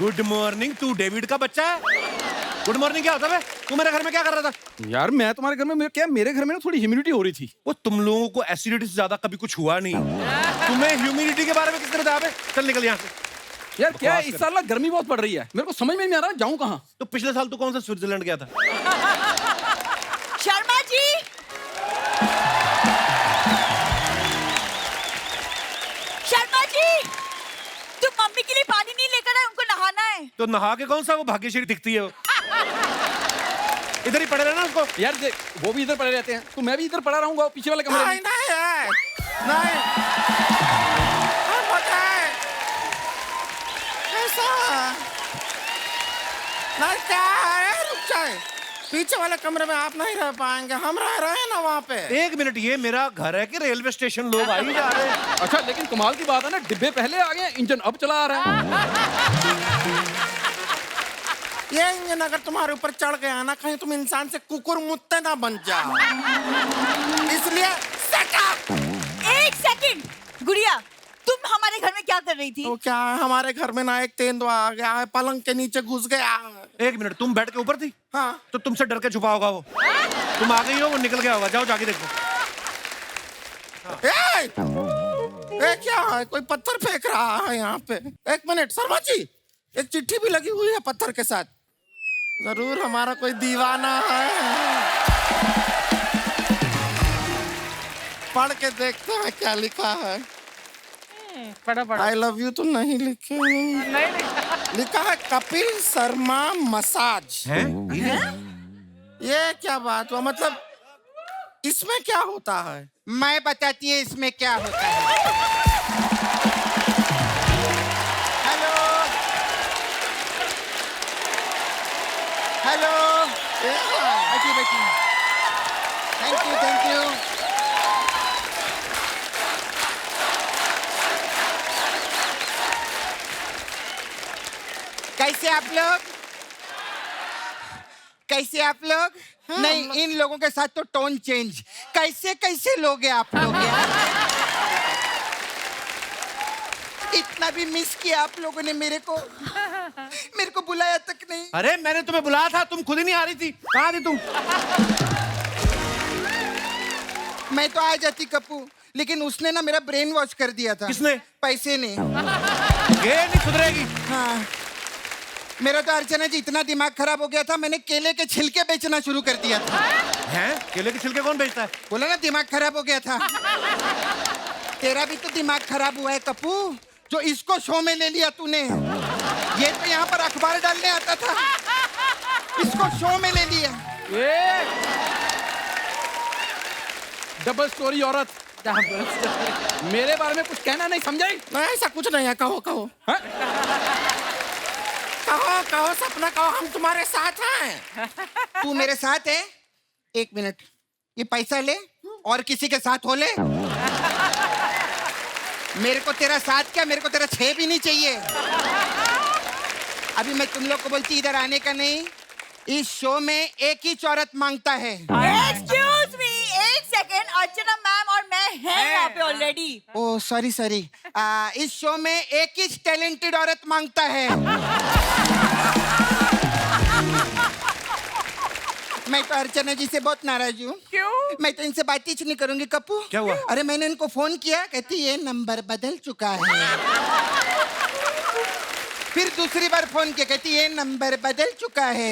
Good morning. तू David का बच्चा है? गुड मॉर्निंग क्या होता है? तू मेरे घर में क्या कर रहा था? यार मैं तुम्हारे घर में मेरे घर में ना थोड़ी ह्यूमिडिटी हो रही थी। वो तुम लोगों को एसिडिटी से ज्यादा कभी कुछ हुआ नहीं। तुम्हें ह्यूमिडिटी के बारे में किसने बताया? चल निकल यहाँ से। यार क्या इस साल ना गर्मी बहुत पड़ रही है, मेरे को समझ में नहीं आ रहा जाऊं कहाँ। तो पिछले साल तू कौन सा स्विट्जरलैंड गया था? शर्मा जी, शर्मा जी, तुम मम्मी के लिए पानी नहीं लेकर आए, उनको नहाना है। तो नहा के कौन सा वो भाग्यश्री दिखती है वो? इधर ही पड़े रहना उसको। यार वो भी इधर पड़े रहते हैं तो मैं भी इधर पड़ा रहूंगा पीछे वाले कमरे में। नहीं ऐसा नहीं, क्या है? रुक जाए, पीछे वाले कमरे में आप नहीं रह पाएंगे, हम रह रहे हैं ना वहाँ पे। एक मिनट, ये मेरा घर है कि रेलवे स्टेशन? लोग आ ही जा रहे हैं। अच्छा लेकिन कमाल की बात है ना, डिब्बे पहले आ गए, इंजन अब चला आ रहा है। ये इंजन अगर तुम्हारे ऊपर चढ़ गया ना, कहीं तुम इंसान से कुकुर मुत्ते ना बन जाओ, इसलिए सेट अप। एक सेकंड, गुड़िया, तुम हमारे घर में क्या कर रही थी? तो क्या है, हमारे घर में ना एक तेंदुआ आ गया है, पलंग के नीचे घुस गया। एक मिनट, तुम बेड के ऊपर थी? हाँ। तो तुमसे डर के छुपा होगा वो। तुम आ गई हो, वो निकल गया होगा। जाओ जाके देखो। ए, क्या है? कोई पत्थर फेंक रहा है यहाँ पे। एक मिनट शर्मा जी, एक चिट्ठी भी लगी हुई है पत्थर के साथ। जरूर हमारा कोई दीवाना है, पढ़ के देखते हैं क्या लिखा है। आई लव यू तो नहीं लिखे, लिखा है कपिल शर्मा मसाज। ये क्या बात हुआ? मतलब इसमें क्या होता है? मैं बताती है इसमें क्या होता है। हेलो हेलो, बैठिए बैठिए। Thank you thank you. कैसे आप लोग? कैसे आप लोग? नहीं, इन लोगों के साथ तो टोन चेंज। कैसे कैसे लोग हैं आप लोग यार? इतना भी मिस किया आप लोगों ने मेरे को बुलाया तक नहीं। अरे मैंने तुम्हें बुलाया था, तुम खुद ही नहीं आ रही थी। कहाँ थी तुम? मैं तो आ जाती कप्पू, लेकिन उसने ना मेरा ब्रेन वॉश कर दिया था। किसने? पैसे ने। ये नहीं सुधरेगी। हाँ, मेरा तो अर्चना जी इतना दिमाग खराब हो गया था, मैंने केले के छिलके बेचना शुरू कर दिया था। हैं? केले के छिलके कौन बेचता है? बोला ना दिमाग खराब हो गया था। तेरा भी तो दिमाग खराब हुआ है कप्पू, जो इसको शो में ले लिया तूने। ये तो यहाँ पर अखबार डालने आता था, इसको शो में ले लिया। डबल स्टोरी औरत, मेरे बारे में कुछ कहना नहीं, समझाई? नहीं ऐसा कुछ नहीं है, कहो कहो। हाँ? कहो कहो सपना, कहो हम तुम्हारे साथ हैं। तू मेरे साथ है? एक मिनट, ये पैसा ले और किसी के साथ हो ले। मेरे को तेरा साथ क्या, मेरे को तेरा 6 भी नहीं चाहिए। अभी मैं तुम लोग को बोलती इधर आने का नहीं। इस शो में एक ही औरत मांगता है। एक्सक्यूज मी, एक सेकंड, अर्चना मैम और मैं हैं यहाँ पे ऑलरेडी। ओह सॉरी सॉरी, इस शो में एक ही टैलेंटेड औरत मांगता है। मैं तो अर्चना जी से बहुत नाराज हूँ। क्यों? मैं तो इनसे बातचीत नहीं करूंगी कप्पू। क्या हुआ? अरे मैंने इनको फोन किया, कहती ये नंबर बदल चुका है। फिर दूसरी बार फोन किया, कहती ये नंबर बदल चुका है।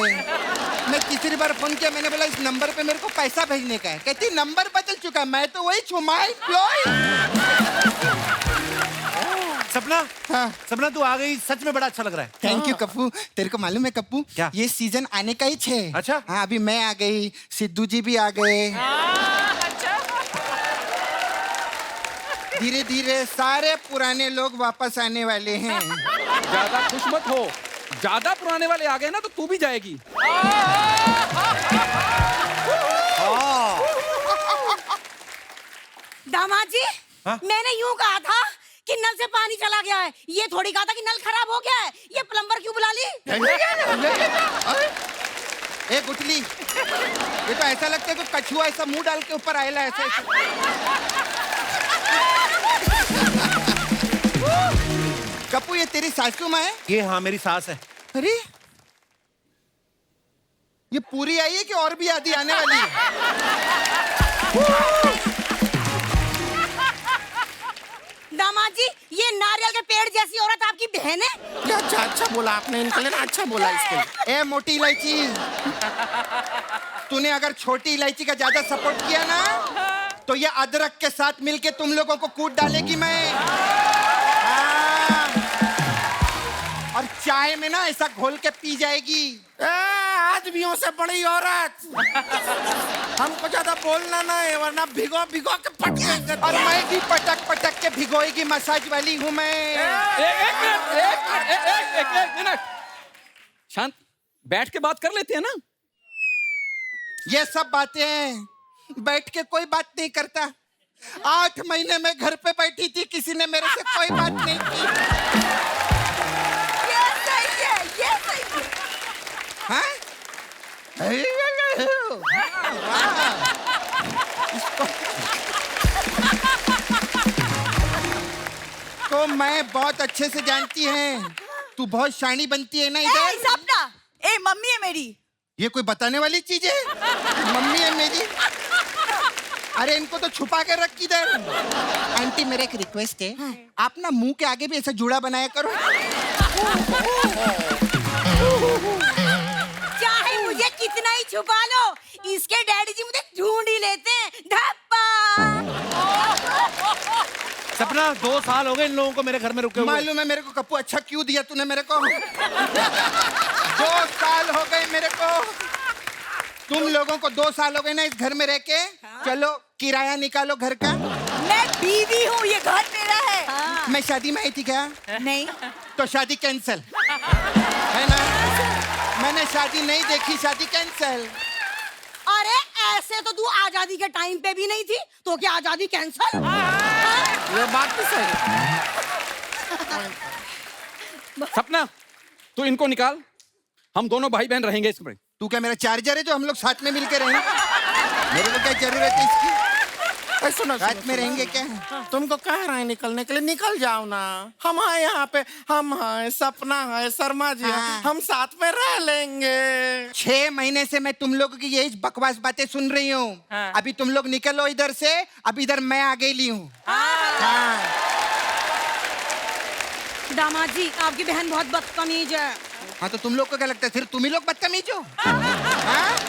मैं तीसरी बार फोन किया, मैंने बोला इस नंबर पे मेरे को पैसा भेजने का है, कहती नंबर बदल चुका है। मैं तो वही छुमाई सपना, हाँ। सपना तू आ गई, सच में बड़ा अच्छा लग रहा है। Thank you Kappu. तेरे को मालूम है कप्पू, क्या? ये सीजन आने का ही 6। अच्छा। हाँ, अभी मैं आ गई, सिद्धू जी भी आ गए। धीरे धीरे सारे पुराने लोग वापस आने वाले हैं। ज्यादा खुश मत हो, ज्यादा पुराने वाले आ गए ना तो तू भी जाएगी। दामाद जी, हाँ? मैंने यूं कहा था कि नल से पानी चला गया है, ये थोड़ी कहा था कि नल खराब हो गया है। ये प्लम्बर क्यों बुला ली? ए गुटली, ये तो ऐसा लगता है कि कछुआ ऐसा मुंह डाल के ऊपर आएला ऐसे। कपूर ये तेरी सासू माँ है? ये हाँ मेरी सास है। अरे ये पूरी आई है कि और भी आधी आने वाली है? दामाद जी, ये नारियल के पेड़ जैसी औरत आपकी बहन है? ये अच्छा बोला आपने इनके लिए ना, अच्छा बोला इसके लिए। ए मोटी इलायची, तूने अगर छोटी इलायची का ज्यादा सपोर्ट किया ना तो ये अदरक के साथ मिलके तुम लोगों को कूट डालेगी मैं। हाँ। और चाय में ना ऐसा घोल के पी जाएगी। आदमियों से बड़ी औरत, हमको ज्यादा बोलना ना है वरना भिगो भिगो के पटकेंगे। और मैं भी पटक पटक के भिगोएगी, मसाज वाली हूँ मैं। एक मिनट शांत बैठ के बात कर लेते हैं ना। ये सब बातें बैठ के कोई बात नहीं करता। 8 महीने में घर पे बैठी थी, किसी ने मेरे से कोई बात नहीं की। ये सही है, ये सही है। हाँ? तो मैं बहुत अच्छे से जानती है, तू बहुत शानी बनती है ना ए, इधर। सपना, ए मम्मी है मेरी। ये कोई बताने वाली चीज है? मम्मी है मेरी? अरे इनको तो छुपा के रख इधर। आंटी मेरा एक रिक्वेस्ट है, आप ना मुंह के आगे भी ऐसा जूड़ा बनाया करो। चाहे मुझे कितना ही छुपा लो, इसके डैडी जी मुझे ढूंढ ही लेते हैं। धप्पा। सपना 2 साल हो गए इन लोगों को मेरे घर में रुके हुए। मालूम है मेरे को कप्पू, अच्छा क्यों दिया तूने मेरे को? 2 साल हो गए मेरे को। तुम लोगों को 2 साल हो गए ना इस घर में रह के। चलो किराया निकालो घर का। मैं बीवी हूँ, ये घर मेरा है। हाँ। मैं शादी में आई थी क्या? नहीं। तो शादी कैंसल है ना? मैंने शादी नहीं देखी, शादी कैंसल। अरे ऐसे तो तू आजादी के टाइम पे भी नहीं थी, तो क्या आजादी कैंसल? ये बात तो सही है। सपना तू इनको निकाल, हम दोनों भाई बहन रहेंगे इसमें। तू क्या मेरा चार्जर है जो हम लोग साथ में मिलकर रहेंगे? मेरे को क्या जरूरत है इसकी? सुनो, साथ में रहेंगे क्या? तुमको कह रहे हैं निकलने के लिए, निकल जाओ ना। हम हैं यहाँ पे, हम हैं, सपना है, शर्मा जी हैं, हम साथ में रह लेंगे। 6 महीने से मैं तुम लोगों की यही बकवास बातें सुन रही हूँ। अभी तुम लोग निकलो इधर से, अब इधर मैं आ गई हूँ। हाँ। दामाद जी, आपकी बहन बहुत बदतमीज है। हाँ तो तुम लोग को क्या लगता है सिर्फ तुम ही लोग बदतमीज हो? हाँ?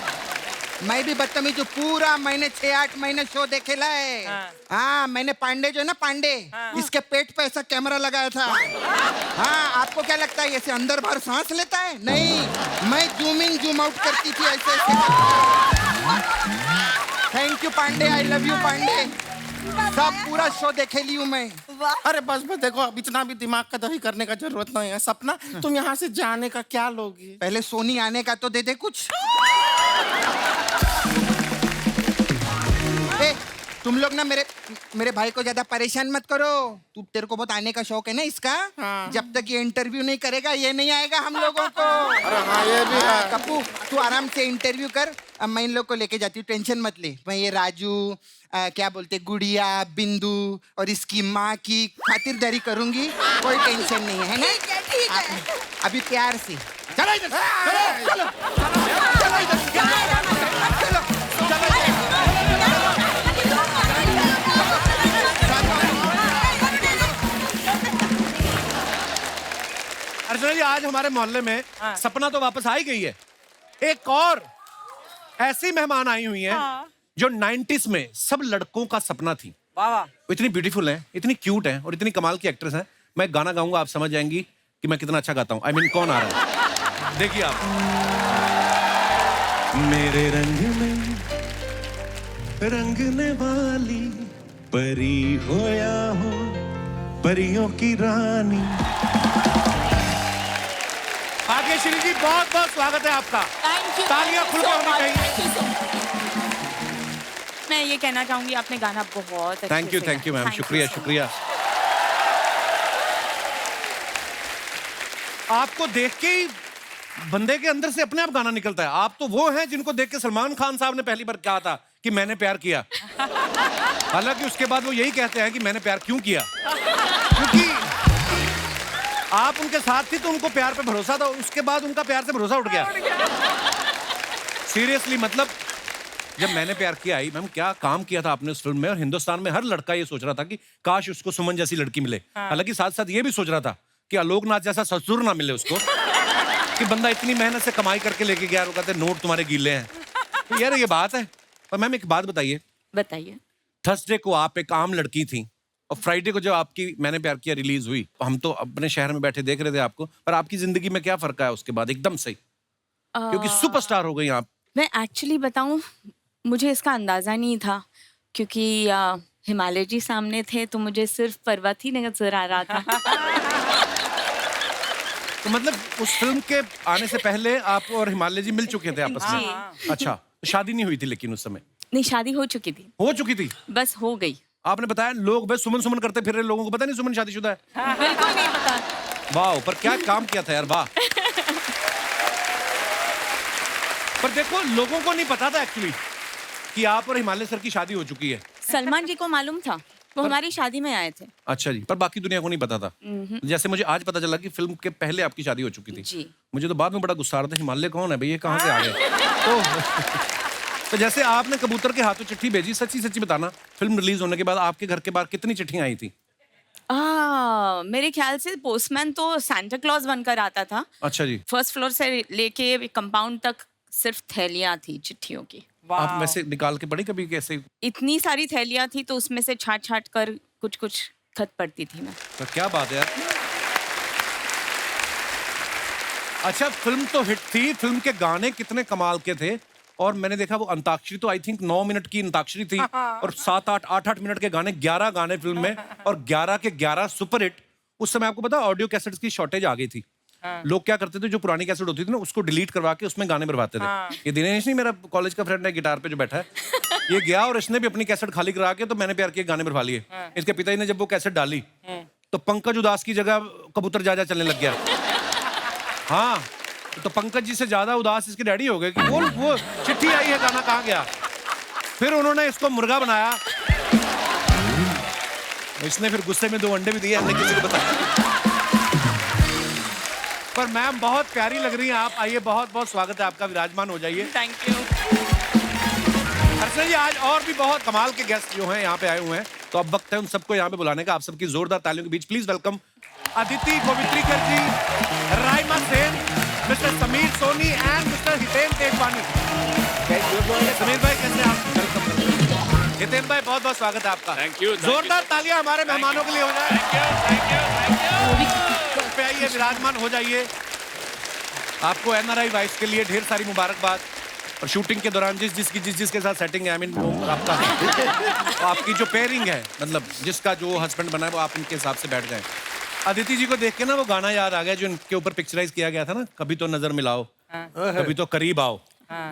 मैं भी बदतमीज हूँ। पूरा मैंने 6-8 महीने शो देखेला है। हाँ मैंने पांडे जो है ना, पांडे, इसके पेट पे ऐसा कैमरा लगाया था। हाँ आपको क्या लगता है ऐसे अंदर बाहर सांस लेता है? नहीं, मैं जूम इन जूम आउट करती थी ऐसे ऐसे। Thank you Pandey, I love you Pandey. सब पूरा शो देखे ली हूँ मैं। अरे बस देखो, अब इतना भी दिमाग का दही करने का जरूरत नहीं है। सपना तुम यहाँ से जाने का क्या लोगी? पहले सोनी आने का तो दे दे कुछ। ए, तुम लोग ना मेरे भाई को ज्यादा परेशान मत करो। तेरे को बहुत आने का शौक है ना इसका। हाँ। जब तक ये इंटरव्यू नहीं करेगा ये नहीं आएगा हम लोगों को। अरे हाँ ये भी है। कप्पू तू आराम से इंटरव्यू कर, अब मैं इन लोग को लेके जाती हूँ, टेंशन मत ले। मैं ये राजू, क्या बोलते, गुड़िया, बिंदु और इसकी माँ की खातिरदारी करूंगी, कोई टेंशन नहीं है ना? ठीक है, ठीक है। अभी प्यार से चलो इधर, चलो चलो चलो इधर, चलो अर्चना जी, आज हमारे मोहल्ले में सपना तो वापस आ ही गई है। एक और ऐसी मेहमान आई हुई है जो 90s में सब लड़कों का सपना थी। वाह। वो इतनी ब्यूटीफुल है, इतनी क्यूट है और इतनी कमाल की एक्ट्रेस है। मैं गाना गाऊंगा, आप समझ जाएंगी कि मैं कितना अच्छा गाता हूँ। I mean, कौन आ रहा है, देखिए आप। मेरे रंग में रंगने वाली परी हो या हो परियों की रानी। भाग्यश्री जी, बहुत बहुत स्वागत है आपका। तालियां खुल के होनी चाहिए। मैं ये कहना चाहूंगी आपने गाना बहुत अच्छे थैंक यू मैम, शुक्रिया शुक्रिया। आपको देख के ही बंदे के अंदर से अपने आप गाना निकलता है। आप तो वो हैं जिनको देख के सलमान खान साहब ने पहली बार कहा था कि मैंने प्यार किया। हालांकि उसके बाद वो यही कहते हैं कि मैंने प्यार क्यों किया, आप उनके साथ थी तो उनको प्यार पे भरोसा था, उसके बाद उनका प्यार से भरोसा उठ गया। सीरियसली, मतलब जब मैंने प्यार किया आई मैम, क्या काम किया था आपने उस फिल्म में, और हिंदुस्तान में हर लड़का ये सोच रहा था कि काश उसको सुमन जैसी लड़की मिले। हालांकि साथ साथ ये भी सोच रहा था कि आलोकनाथ जैसा ससुर ना मिले उसको, कि बंदा इतनी मेहनत से कमाई करके लेके गया, वो कहते नोट तुम्हारे गीले हैं। तो यार ये बात है। पर मैम एक बात बताइए, बताइए। थर्सडे को आप एक आम लड़की थी और फ्राइडे को जब आपकी मैंने प्यार किया रिलीज हुई, हम तो अपने शहर में बैठे देख रहे थे आपको, पर आपकी जिंदगी में क्या फर्क आया उसके बाद एकदम से, क्योंकि सुपरस्टार हो गई आप। मैं एक्चुअली बताऊं, मुझे इसका अंदाजा नहीं था, क्योंकि हिमालय जी सामने थे तो मुझे सिर्फ पर्वत ही नजर आ रहा था। तो मतलब उस फिल्म के आने से पहले आप और हिमालय जी मिल चुके थे आपस में? अच्छा, तो शादी नहीं हुई थी लेकिन उस समय? नहीं, शादी हो चुकी थी। हो चुकी थी? बस हो गई। आपने बताया लोग बस सुमन सुमन करते फिर रहे, लोगों को पता नहीं सुमन शादीशुदा है। बिल्कुल नहीं पता। वाह, पर क्या काम किया था यार, वाह। पर देखो लोगों को नहीं पता था एक्चुअली कि आप और हिमालय सर की शादी हो चुकी है। सलमान जी को मालूम था, वो हमारी शादी में आए थे। अच्छा जी, पर बाकी दुनिया को नहीं पता था। जैसे मुझे आज पता चला कि फिल्म के पहले आपकी शादी हो चुकी थी जी। मुझे तो बाद में बड़ा गुस्सा आ रहा था, हिमालय कौन है भाई, ये कहाँ से आ गए। तो जैसे आपने कबूतर के हाथों चिट्ठी भेजी, सच्ची सच्ची बताना, फिल्म रिलीज होने के बाद आपके घर के बाहर कितनी चिट्ठियां आई थी? मेरे ख्याल से पोस्टमैन तो सांता क्लॉज बनकर आता था। अच्छा जी। फर्स्ट फ्लोर से लेके कंपाउंड तक सिर्फ थैलियां थी चिट्ठियों की। आप वैसे निकाल के पढ़ी कभी कैसे? इतनी सारी थैलियां थी तो उसमें से छाट छाट कर कुछ कुछ खत पढ़ती थी मैं। तो क्या बात है यार। अच्छा, फिल्म तो हिट थी, फिल्म के गाने कितने कमाल के थे, और मैंने देखा वो अंताक्षरी तो आई थिंक 9 मिनट की अंताक्षरी थी, और 7-8 मिनट के गाने, 11 गाने फिल्म में, और 11 के 11 सुपर हिट। उस समय आपको पता ऑडियो कैसेट्स की शॉर्टेज आ गई थी। लोग क्या करते थे, जो पुरानी कैसेट होती थी ना उसको डिलीट करवा के उसमें गाने भरवाते थे। ये दिनेश नहीं, मेरा कॉलेज का फ्रेंड है, गिटार पे जो बैठा है, ये गया और इसने भी अपनी कैसेट खाली करा के तो मैंने प्यार किए गाने भरवा लिए। इसके पिताजी ने जब वो कैसेट डाली तो पंकज उदास की जगह कबूतर जा चलने लग गया। हाँ, तो पंकज जी से ज्यादा उदास इसके डैडी हो गए कि वो चिट्ठी आई है, गाना कहाँ गया। फिर उन्होंने इसको मुर्गा बनाया, इसने फिर गुस्से में 2 अंडे भी दिए, हमने किसी को बताया। पर मैम बहुत प्यारी लग रही हैं आप, आइए, बहुत बहुत स्वागत है आपका, विराजमान हो जाइए। Thank you. अर्चना जी, आज और भी बहुत कमाल के गेस्ट जो हैं यहाँ पे आए हुए हैं, तो अब वक्त है उन सबको यहाँ पे बुलाने का। आप सबकी जोरदार तालियों के बीच please welcome Aditi Gowitrikar ji, Raima Sen, mister Sameer Soni and mister Hiten Tejwani. Sameer भाई कैसे आप? हितेन भाई बहुत बहुत स्वागत है आपका। Thank you. जोरदार तालियां हमारे मेहमानों के लिए हो जाए। पे आइए, विराजमान हो जाइए। आपको NRI वाइफ के लिए ढेर सारी मुबारकबाद, और शूटिंग के दौरान जिसके साथ सेटिंग है, आई मीन वो आपका तो आपकी जो पेयरिंग है, मतलब जिसका जो हस्बैंड बना है, वो आप उनके हिसाब से बैठ जाए। अदिति जी को देख के ना वो गाना याद आ गया जो इनके ऊपर पिक्चराइज किया गया था ना, कभी तो नजर मिलाओ, कभी तो करीब आओ,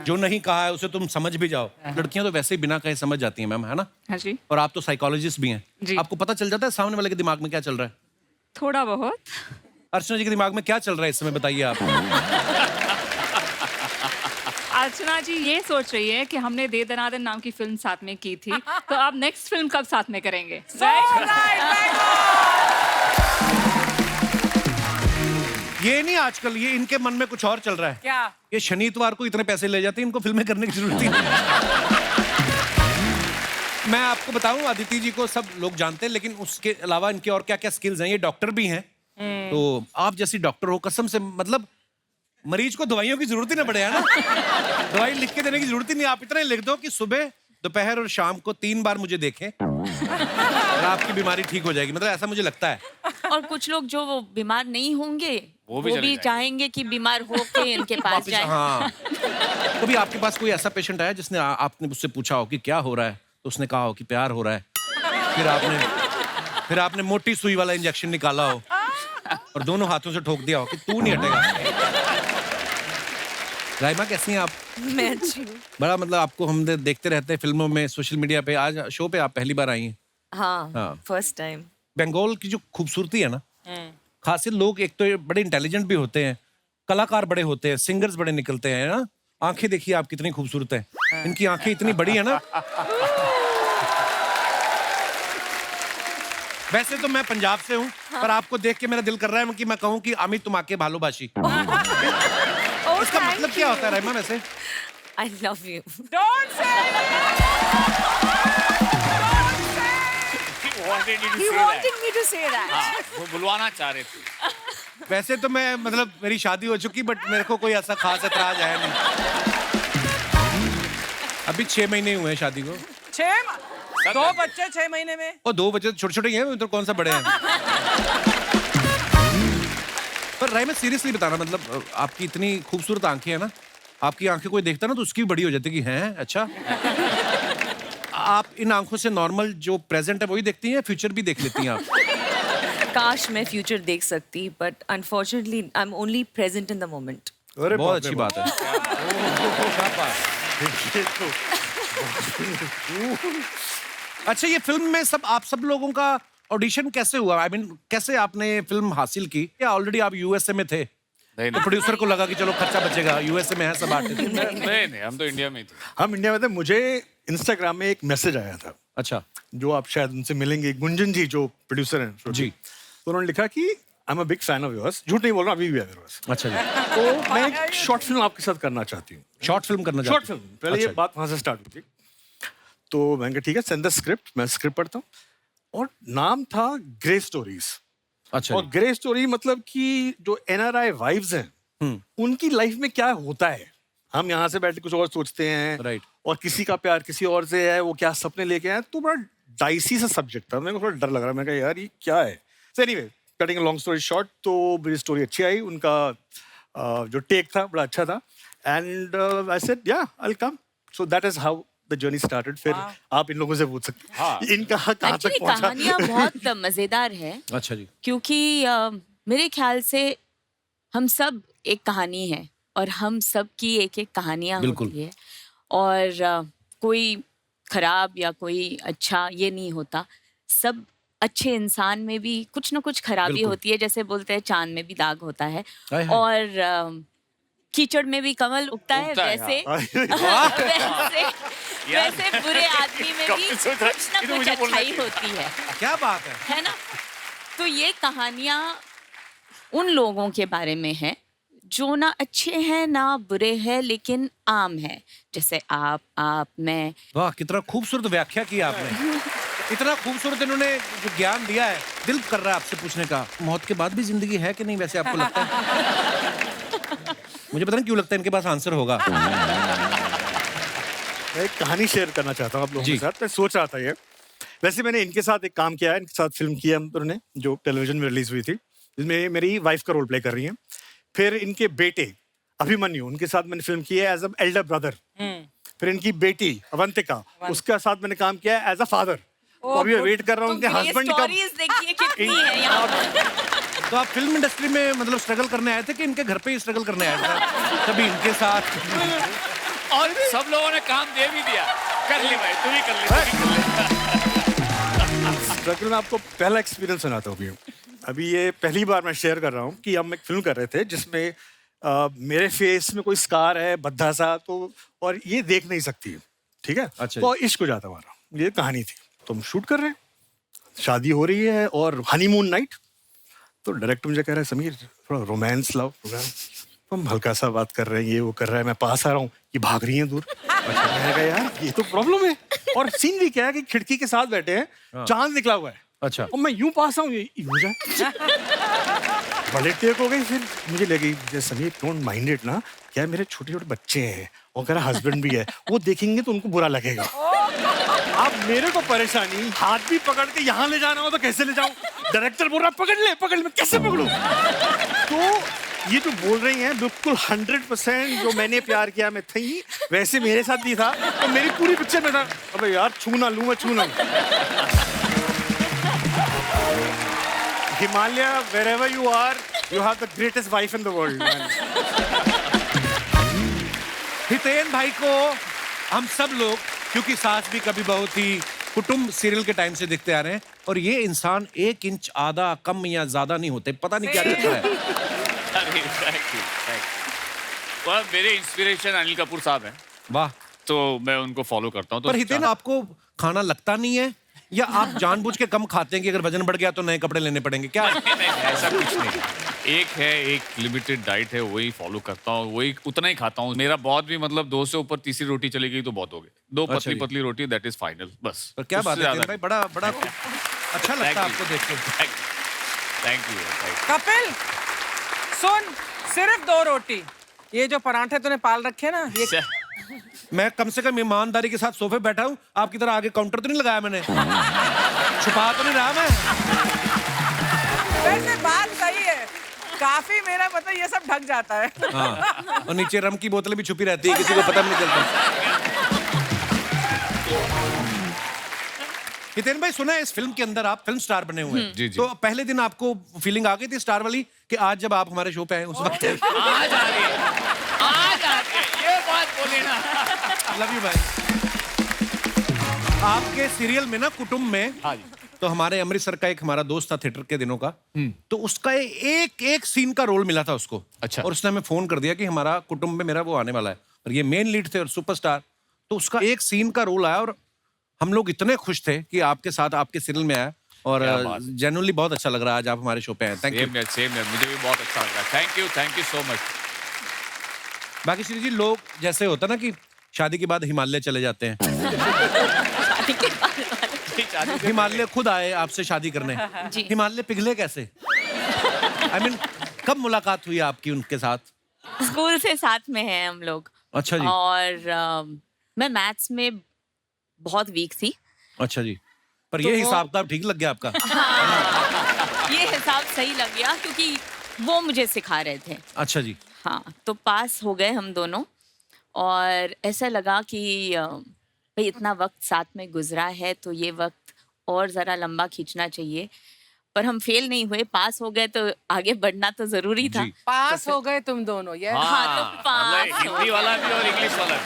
जो नहीं कहा है उसे तुम समझ भी जाओ। लड़कियां तो वैसे ही बिना कहे समझ जाती हैं मैम, है ना? हाँ जी। और आप तो साइकोलॉजिस्ट भी हैं, जी। आपको पता चल जाता है सामने वाले के दिमाग में क्या चल रहा है? थोड़ा बहुत। अर्चना जी के दिमाग में क्या चल रहा है इस समय, बताइए आप। अर्चना जी ये सोच रही है कि हमने दे दनादन नाम की फिल्म साथ में की थी, तो आप नेक्स्ट फिल्म कब साथ में करेंगे? ये नहीं, आजकल ये इनके मन में कुछ और चल रहा है। क्या? ये शनि इतवार को इतने पैसे ले जाते हैं, इनको फिल्में करने की जरूरत ही नहीं। मैं आपको बताऊं, अदिति जी को सब लोग जानते हैं, लेकिन उसके अलावा इनके और क्या क्या स्किल्स हैं। ये डॉक्टर भी हैं, तो आप जैसी डॉक्टर हो, कसम से, मतलब मरीज को दवाइयों की जरूरत ही ना पड़े, है ना? दवाई लिख के देने की जरूरत ही नहीं, आप इतना ही लिख दो कि सुबह, दोपहर और शाम को 3 बार मुझे देखें और आपकी बीमारी ठीक हो जाएगी। मतलब ऐसा मुझे लगता है। और कुछ लोग जो वो बीमार नहीं होंगे वो भी चाहेंगे कि बीमार होके इनके पास जाए। हाँ। कभी आपके पास कोई ऐसा पेशेंट आया जिसने आपने उससे पूछा हो कि क्या हो रहा है, तो उसने कहा हो कि प्यार हो रहा है, फिर आपने मोटी सुई वाला इंजेक्शन निकाला हो और दोनों हाथों से ठोक दिया हो कि तू नहीं हटेगा। राइमा कैसी हैं आप? मैं अच्छी हूँ। बड़ा मतलब आपको हम देखते रहते हैं फिल्मों में, सोशल मीडिया पे, आज शो पे आप पहली बार आई हैं। हाँ, फर्स्ट टाइम। बंगाल की जो खूबसूरती है ना, खासियत, लोग एक तो बड़े इंटेलिजेंट भी होते हैं, कलाकार बड़े होते हैं, सिंगर्स बड़े निकलते हैं ना। आंखें देखिए आप कितनी खूबसूरत हैं, इनकी आंखें इतनी बड़ी है ना। वैसे तो मैं पंजाब से हूँ, पर आपको देख के मेरा दिल कर रहा है कि मैं कहूँ कि আমি তোমাকে ভালোবাসি। इसका मतलब क्या होता है राइमा वैसे? I love you. Don't say it. He wanted me to say that. वो बुलवाना चाह रहे थे। वैसे तो मैं मतलब मेरी शादी हो चुकी, बट मेरे को कोई ऐसा खास एतराज है नहीं। अभी 6 महीने हुए हैं शादी को। 2 बच्चे 6 महीने में। और 2 बच्चे छोटे छोटे ही हैं, तो कौन सा बड़े हैं। पर राइमा सीरियसली बताना, मतलब आपकी इतनी खूबसूरत आंखें हैं ना, आपकी आंखें कोई देखता ना तो उसकी भी बड़ी हो जाती है कि हैं अच्छा। आप इन आंखों से नॉर्मल जो प्रेजेंट है वही देखती हैं या फ्यूचर भी देख लेती हैं आप? काश मैं फ्यूचर देख सकती, but unfortunately I am only present in the moment. बहुत अच्छी बात है। अच्छा, ये फिल्म में आप सब लोगों का ऑडिशन कैसे हुआ? आई मीन कैसे आपने फिल्म हासिल की? या ऑलरेडी आप यूएसए में थे तो प्रोड्यूसर को लगा कि चलो खर्चा बचेगा, यूएसए में है सब आर्टिस्ट? नहीं, हम तो इंडिया में ही थे। हम इंडिया में थे। मुझे इंस्टाग्राम में एक मैसेज आया था। अच्छा। जो आप शायद उनसे मिलेंगे, गुंजन जी जो प्रोड्यूसर हैं जी। तो उन्होंने लिखा कि I am a big fan of yours. झूठ नहीं बोल रहा, अभी भी है मेरे पास। अच्छा जी। तो मैं एक शॉर्ट फिल्म आपके साथ करना चाहती हूँ। शॉर्ट फिल्म करना शॉर्ट चाहते फिल्म, हैं? पहले अच्छा ये बात वहां से स्टार्ट हुई थी। तो मैंने कहा ठीक है, सेंड द स्क्रिप्ट। मैं स्क्रिप्ट पढ़ता हूँ और नाम था ग्रे स्टोरीज। अच्छा और ग्रे स्टोरी मतलब कि जो एनआरआई वाइव्स हैं उनकी लाइफ में क्या होता है, हम यहाँ से बैठ के कुछ और सोचते हैं, राइट, और किसी का प्यार किसी और से है, वो क्या सपने लेके आए। तो बड़ा डाइसी सा सब्जेक्ट था, मेरे को थोड़ा डर लग रहा। मैं कहा यार ये क्या है। So anyway, cutting a long story short, तो मेरी स्टोरी अच्छी आई, उनका जो टेक था बड़ा अच्छा था, एंड आई सेड या I will come. So that is how the journey started. फिर आप इन लोगों से पूछ सकते हैं इनका कहाँ तक एक्चुअली पहुंचा। कहानियाँ बहुत मजेदार है। अच्छा जी। क्योंकि मेरे ख्याल से हम सब एक कहानी है और हम सब की एक एक कहानियाँ होती है, और कोई खराब या कोई अच्छा ये नहीं होता। सब अच्छे इंसान में भी कुछ ना कुछ खराबी होती है, जैसे बोलते हैं चांद में भी दाग होता है, और कीचड़ में भी कमल उगता है, वैसे वैसे बुरे आदमी में भी कुछ ना कुछ अच्छाई होती है। क्या बात है ना? तो ये कहानियाँ उन लोगों के बारे में है जो ना अच्छे हैं ना बुरे हैं, लेकिन आम है, जैसे आप, मैं। वाह, कितना खूबसूरत व्याख्या की आपने। इतना खूबसूरत इन्होंने जो ज्ञान दिया है, दिल कर रहा है आपसे पूछने का, मौत के बाद भी जिंदगी है कि नहीं वैसे आपको लगता है? मुझे पता नहीं क्यों लगता है इनके पास आंसर होगा। मैं एक कहानी शेयर करना चाहता हूँ आप लोगों के साथ। मैं सोच रहा था ये, वैसे मैंने इनके साथ एक काम किया है, इनके साथ फिल्म की है हम दोनों ने, जो टेलीविजन में रिलीज हुई थी, जिसमें मेरी वाइफ का रोल प्ले कर रही हैं। फिर इनके बेटे अभिमन्यु, उनके साथ मैंने फिल्म की है एज अ एल्डर ब्रदर। फिर इनकी बेटी अवंतिका, उसके साथ मैंने काम किया है एज अ फादर। तो अभी मैं वेट कर रहा हूँ उनके हस्बैंड का। देखिए कितनी है यहाँ पर। तो आप फिल्म इंडस्ट्री में मतलब स्ट्रगल करने आए थे कि इनके घर पे ही स्ट्रगल करने आए थे? कभी इनके साथ और सब लोगों ने काम दे भी दिया, कर ले भाई, तू ही कर ले। स्ट्रगल में आपको पहला एक्सपीरियंस सुनाता हूँ अभी ये पहली बार मैं शेयर कर रहा हूँ कि हम एक फिल्म कर रहे थे जिसमें मेरे फेस में कोई स्कार है भद्दा सा, तो और ये देख नहीं सकती, ठीक है। अच्छा। तो इश्क हो जाता हमारा, ये कहानी थी। तो हम शूट कर रहे हैं, शादी हो रही है और हनीमून नाइट। तो डायरेक्टर मुझे कह रहा है समीर थोड़ा रोमांस लाओ प्रोग्राम। हम हल्का सा बात कर रहे हैं, ये वो कर रहा है, मैं पास आ रहा हूँ, ये भाग रही है दूर। अच्छा, मैंने कहा यार ये तो प्रॉब्लम है। और सीन भी क्या है कि खिड़की के साथ बैठे हैं, चांद निकला हुआ है। अच्छा। और मैं यूं पास आऊँ, ये यूं जाए। बड़े टेक हो गई। फिर मुझे लगी समीर डोंट माइंड इट ना, क्या मेरे छोटे छोटे बच्चे हैं और मेरा हस्बैंड भी है, वो देखेंगे तो उनको बुरा लगेगा। अब मेरे को परेशानी, हाथ भी पकड़ के यहाँ ले जाना हो तो कैसे ले जाऊं? डायरेक्टर बोल रहा पकड़ ले, मैं कैसे पकड़ूं? तो ये जो बोल रही हैं बिल्कुल 100% जो मैंने प्यार किया मैं थी, वैसे मेरे साथ भी था। तो मेरी पूरी पिक्चर में था अबे यार छू ना लूं मैं, छू ना लूं। Himalaya, wherever you are, you have the greatest wife in the world, man. Hiten भाई को हम सब लोग, क्योंकि सास भी कभी बहू थी, कुटुंब सीरियल के टाइम से देखते आ रहे हैं, और ये इंसान 1 इंच आधा कम या ज्यादा नहीं होते, पता नहीं क्या चक्कर है। और मेरे इंस्पिरेशन अनिल कपूर साहब हैं। वाह। तो मैं उनको फॉलो करता हूँ। तो पर हितेन आपको खाना लगता नहीं है या आप जानबूझ के कम खाते हैं कि अगर वजन बढ़ गया तो नए कपड़े लेने पड़ेंगे क्या? नहीं, ऐसा कुछ नहीं। एक लिमिटेड डाइट है, वही फॉलो करता हूँ, वही उतना ही खाता हूँ। मेरा बहुत भी मतलब 2 से ऊपर तीसरी रोटी चली गई तो बहुत हो गई। 2 अच्छा पतली जी। पतली रोटी, दैट इज फाइनल, बस। पर क्या बात उससे है ज्यादा भाई, बड़ा बड़ा अच्छा लगता है आपको देख के। Thank you. कपिल सुन, सिर्फ 2 रोटी, ये जो पराठे तूने पाल रखे ना, ये मैं कम से कम ईमानदारी के साथ सोफे बैठा हूँ, आपकी तरह आगे काउंटर तो नहीं लगाया मैंने। छुपा तो नहीं रहा मैं। वैसे बात सही है, काफी मेरा मतलब ये सब ढक जाता है। हाँ, और नीचे रम की बोतलें भी छुपी रहती है, किसी को पता भी नहीं चलता। हितेन भाई, सुना है इस फिल्म के अंदर आप फिल्म स्टार बने हुए हैं। जी, जी। तो पहले दिन आपको फीलिंग आ गई थी स्टार वाली कि आज जब आप हमारे शो पे आए उस वक्त? आज आ रही है, आज आ रही है, ये बात बोले ना। लव यू भाई। आपके सीरियल में ना कुटुंब में, हाँ जी। तो हमारे अमृतसर का एक हमारा दोस्त था थिएटर के दिनों का, तो उसका एक एक सीन का रोल मिला था उसको। अच्छा। और उसने हमें फोन कर दिया कि हमारा कुटुंब में मेरा वो आने वाला है, और ये मेन लीड थे और सुपरस्टार। तो उसका एक सीन का रोल आया और हम लोग इतने खुश थे कि आपके साथ आपके सीरियल में आया, और क्या बात है। जेन्युइनली बहुत अच्छा लग रहा है आज आप हमारे शो पे आए। Thank you. सेम है, मुझे भी बहुत अच्छा लग रहा है। Thank you so much. बाकी श्री जी, लोग जैसे होता ना कि शादी के बाद हिमालय चले जाते हैं, हिमालय खुद आए आपसे शादी करने। जी। हिमालय पिघले कैसे? I mean, कब मुलाकात हुई आपकी उनके साथ? स्कूल से साथ में हैं हम लोग। अच्छा जी। और मैं मैथ्स में बहुत वीक थी। अच्छा जी। पर तो ये वो- हिसाब किताब ठीक लग गया आपका? ये हिसाब सही लग गया क्योंकि वो मुझे सिखा रहे थे। अच्छा जी। हाँ, तो पास हो गए हम दोनों, और ऐसा लगा कि भाई इतना वक्त साथ में गुजरा है तो ये वक्त और ज़रा लंबा खींचना चाहिए। पर हम फेल नहीं हुए, पास हो गए, तो आगे बढ़ना तो ज़रूरी था। जी। पास हो गए तुम दोनों, ये हाँ, तो पास मतलब हो हिंदी वाला भी और इंग्लिश वाला भी,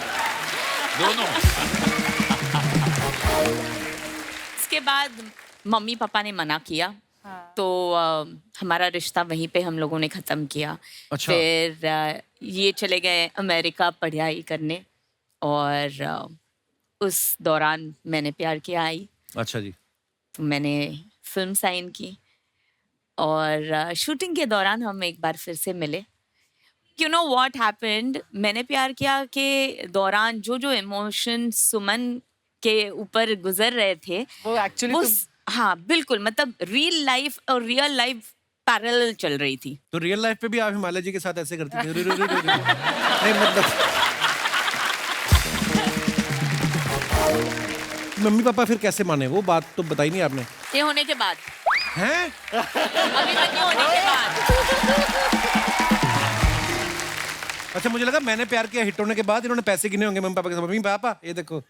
दोनों। इसके बाद मम्मी पापा ने मना किया। तो हमारा रिश्ता वहीं पे हम लोगों ने ख़त्म किया। अच्छा। फिर ये चले गए अमेरिका पढ़ाई करने, और उस दौरान मैंने प्यार किया आई। अच्छा जी। तो मैंने फिल्म साइन की, और शूटिंग के दौरान हम एक बार फिर से मिले। यू नो व्हाट हैपेंड, मैंने प्यार किया के दौरान जो जो इमोशन सुमन के ऊपर गुजर रहे थे, वो एक्चुअली हाँ बिल्कुल, मतलब रियल लाइफ और रियल लाइफ पैरेलल चल रही थी। तो रियल लाइफ पे भी आप हिमालय जी के साथ ऐसे करती थी? नहीं मतलब मम्मी पापा फिर कैसे माने? वो बात तो बताई नहीं आपने। ये होने के बाद, हैं? अभी तक ये होने के बाद। अच्छा, मुझे लगा मैंने प्यार किया हिट होने के बाद इन्होंने पैसे गिने होंगे मम्मी पापा के साथ। मम्मी पापा ये देखो।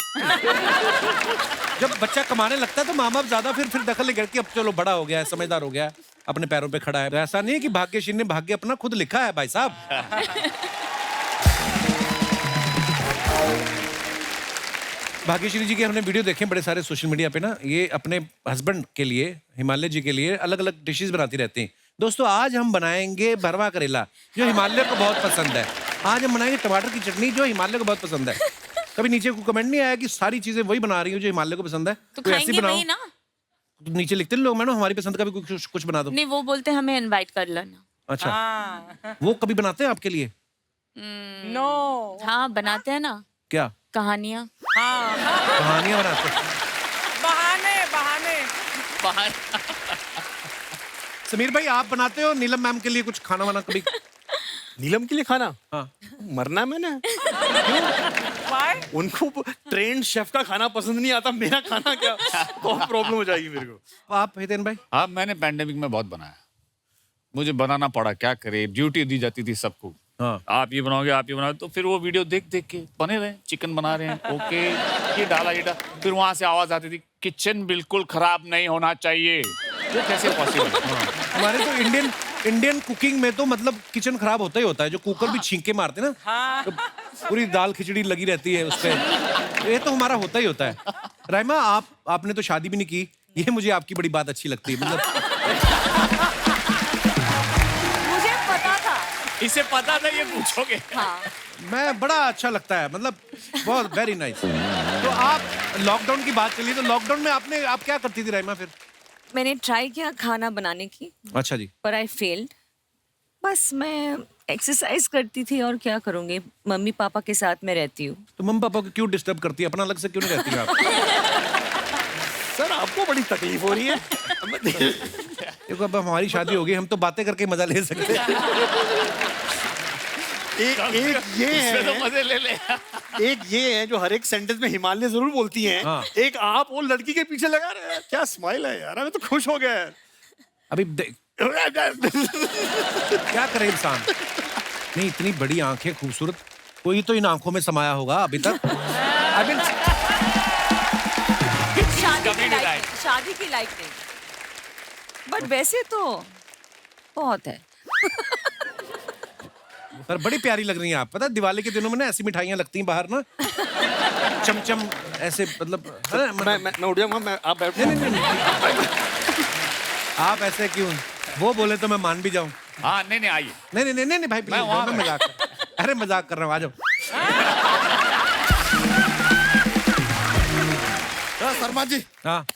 जब बच्चा कमाने लगता है तो माँ बाप ज्यादा फिर दखल नहीं करके, अब चलो बड़ा हो गया है, समझदार हो गया है, अपने पैरों पे खड़ा है। तो ऐसा नहीं है कि भाग्यश्री ने भाग्य अपना खुद लिखा है भाई साहब। भाग्यश्री जी के हमने वीडियो देखे बड़े सारे सोशल मीडिया पे ना, ये अपने हस्बैंड के लिए, हिमालय जी के लिए अलग अलग डिशेस बनाती रहती हैं। दोस्तों, आज हम बनाएंगे भरवा करेला, जो हिमालय को बहुत पसंद है। आज हम बनाएंगे टमाटर की चटनी, जो हिमालय को बहुत पसंद है। कभी नीचे को कमेंट नहीं आया कि सारी चीजें वही बना रही हो जो हिमालय को पसंद है? तो कोई ऐसी खाएंगे बनाओ। वही ना। तो नीचे लिखते हैं लोग, मैडम हमारी पसंद का भी कुछ बना दो। नहीं, वो बोलते हमें इनवाइट कर लेना। अच्छा, वो कभी बनाते हैं आपके लिए? नो। हाँ, बनाते हैं ना, क्या कहानियाँ। कहानियां बनाते हैं? बहाने बाहर समीर भाई, आप बनाते हो नीलम मैम के लिए कुछ खाना वाना कभी? नीलम के लिए खाना? हाँ। मरना है मैंने। Why? उनको ट्रेंड शेफ का खाना पसंद नहीं आता, मेरा खाना क्या, बहुत प्रॉब्लम हो जाएगी मेरे को। आप हितेन भाई? हाँ, मैंने पैंडेमिक में बहुत बनाया, मुझे बनाना पड़ा, क्या करे, ड्यूटी दी जाती थी सबको। हाँ। आप ये बनाओगे, आप ये बनाओगे, तो फिर वो वीडियो देख देख के बने रहे, चिकन बना रहे हैं, ओके, ये डाला। फिर वहां से आवाज आती थी, किचन बिल्कुल खराब नहीं होना चाहिए। वो कैसे पॉसिबल? हमारे तो इंडियन कुकिंग में तो मतलब किचन खराब होता ही होता है। जो कुकर भी छींके मारते ना, तो पूरी दाल खिचड़ी लगी रहती है उस पे। ये तो हमारा होता ही होता है। राइमा, आपने तो शादी भी नहीं की, ये मुझे आपकी बड़ी बात अच्छी लगती है। मतलब मुझे पता था। इसे पता था ये पूछोगे। हाँ, मैं बड़ा अच्छा लगता है, मतलब बहुत वेरी नाइस। तो आप लॉकडाउन की बात चली, तो लॉकडाउन में आप क्या करती थी राइमा फिर? मैंने ट्राई किया खाना बनाने की, अच्छा जी। पर आई फेल्ड। बस मैं एक्सरसाइज करती थी और क्या करूँगी, मम्मी पापा के साथ मैं रहती हूँ। तो मम्मी पापा को क्यों डिस्टर्ब करती है, अपना अलग से क्यों नहीं रहती है आप? सर आपको बड़ी तकलीफ हो रही है। देखो अब हमारी शादी हो गई, हम तो बातें करके मजा ले सकते हैं। एक ये इसमें तो है, मजे ले ले। एक ये है जो हर एक सेंटेंस में हिमालय जरूर बोलती हैं। हाँ। एक आप वो लड़की के पीछे लगा रहे हैं। क्या स्माइल है यार, मैं तो खुश हो गया। अभी क्या करे इंसान। नहीं, इतनी बड़ी आंखें, खूबसूरत, कोई तो इन आंखों में समाया होगा अभी तक। शादी की लायक नहीं, बट वैसे तो बहुत है। पर बड़ी प्यारी लग रही हैं आप। पता है दिवाली के दिनों में ना ऐसी मिठाइयाँ लगती हैं बाहर ना, चमचम ऐसे, मतलब है ना, मैं उठ जाऊंगा, आप बैठ। आप ऐसे क्यों? वो बोले तो मैं मान भी जाऊं। हाँ नहीं आइए। नहीं भाई, मैं वहाँ मैं मजाक अरे मजाक कर रहा हूँ, आ जाओ। शर्मा जी, हाँ,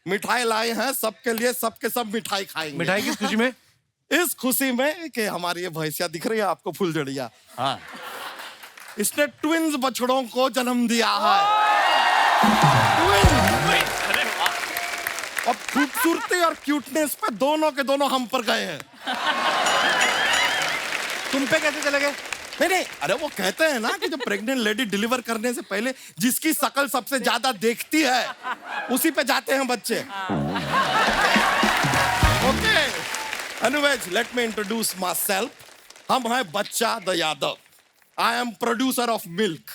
मिठाई लाए हैं सबके लिए, सबके सब मिठाई खाएंगे। मिठाई किस खुशी में? इस खुशी में कि हमारी ये भैंसिया दिख रही है आपको, फुलझड़िया। हाँ। इसने ट्विंस बछड़ों को जन्म दिया है। अरे वाह। अब खूबसूरती और क्यूटनेस पे दोनों के दोनों हम पर गए हैं। तुम पे कैसे चले गए? नहीं, अरे वो कहते हैं ना कि जो प्रेग्नेंट लेडी डिलीवर करने से पहले जिसकी शकल सबसे ज्यादा देखती है उसी पे जाते हैं बच्चे। Okay, anyways let me introduce my self. हम हैं बच्चा the Yadav. I am producer of milk.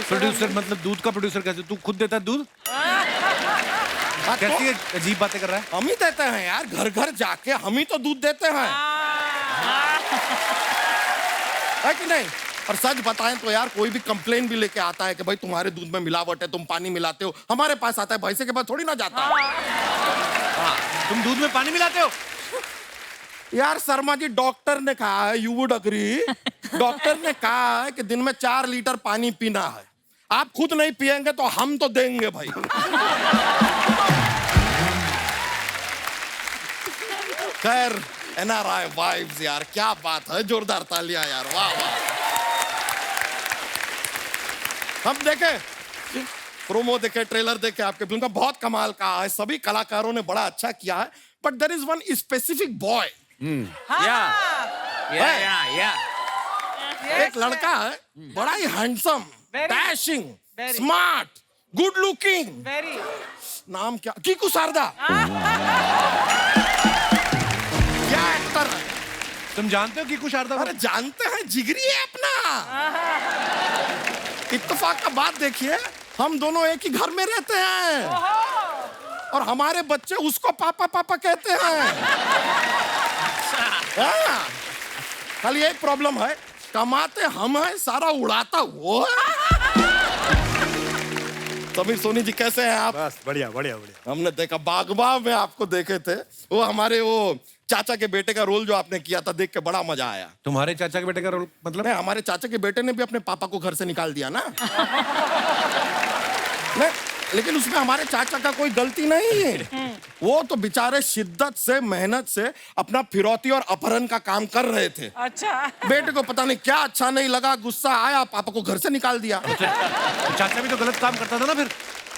Producer मतलब दूध का प्रोड्यूसर? कैसे, तू खुद देता है दूध? कैसी अजीब बातें कर रहा है। हम ही देते हैं यार, घर घर जाके हम ही तो दूध देते हैं, है कि नहीं? और सच बताएं तो यार कोई भी कंप्लेन भी लेके आता है कि भाई तुम्हारे दूध में मिलावट है, तुम पानी मिलाते हो, हमारे पास आता है, भैंसे के पास थोड़ी ना जाता है। तुम दूध में पानी मिलाते हो? यार शर्मा जी, डॉक्टर ने कहा है, यू वुड अग्री, डॉक्टर ने कहा है कि दिन में 4 लीटर पानी पीना है। आप खुद नहीं पिएंगे तो हम तो देंगे भाई। खैर, NRI वाइब्स यार, क्या बात है, जोरदार तालियां यार, वाह वाह। हम देखे प्रोमो देखे, ट्रेलर देखे आपके फिल्म का, बहुत कमाल का है, सभी कलाकारों ने बड़ा अच्छा किया है, but there is one specific boy. एक लड़का है, बड़ा ही handsome, dashing, smart, good looking. नाम क्या? कीकू शारदा। क्या एक्टर है। तुम जानते हो कीकू शारदा? अरे जानते हैं, जिगरी है अपना। इत्तेफाक का बात देखिए, हम दोनों एक ही घर में रहते हैं और हमारे बच्चे उसको पापा पापा कहते हैं। हाँ। खाली एक प्रॉब्लम है, कमाते हम हैं, सारा उड़ाता वो है। समीर सोनी जी कैसे हैं आप? बस बढ़िया बढ़िया बढ़िया। हमने देखा बागबान में आपको देखे थे, वो हमारे वो चाचा के बेटे का रोल जो आपने किया था, देख के बड़ा मजा आया। तुम्हारे चाचा के बेटे का रोल मतलब? नहीं, हमारे चाचा के बेटे ने भी अपने पापा को घर से निकाल दिया ना। नहीं, लेकिन उसमें हमारे चाचा का कोई गलती नहीं है। वो तो बेचारे शिद्दत से, मेहनत से अपना फिरौती और अपहरण का काम कर रहे थे। अच्छा। बेटे को पता नहीं क्या अच्छा नहीं लगा, गुस्सा आया, पापा को घर से निकाल दिया। चाचा भी तो गलत काम करता था ना फिर?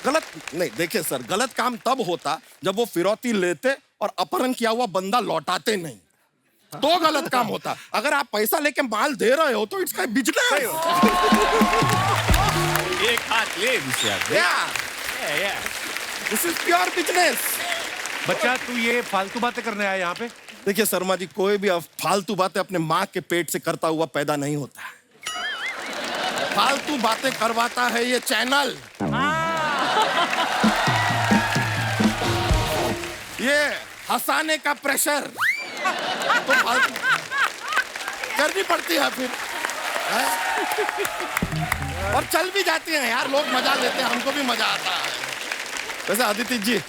गलत नहीं, देखिए सर, गलत काम तब होता जब वो फिरौती लेते और अपहरण किया हुआ बंदा लौटाते नहीं, तो गलत काम होता। अगर आप पैसा लेके माल दे रहे हो तो इट्स का बिजनेस। एक हाथ ले दिस इज प्योर बिजनेस। बच्चा, तू ये फालतू बातें करने आया यहाँ पे? देखिए शर्मा जी, कोई भी फालतू बातें अपने माँ के पेट से करता हुआ पैदा नहीं होता। फालतू बातें करवाता है ये चैनल। ये हंसाने का प्रेशर तो फालतू करनी पड़ती है फिर, है? और चल भी जाती हैं यार, लोग मजा लेते हैं, हमको भी मजा आता है। वैसे अदिति जी,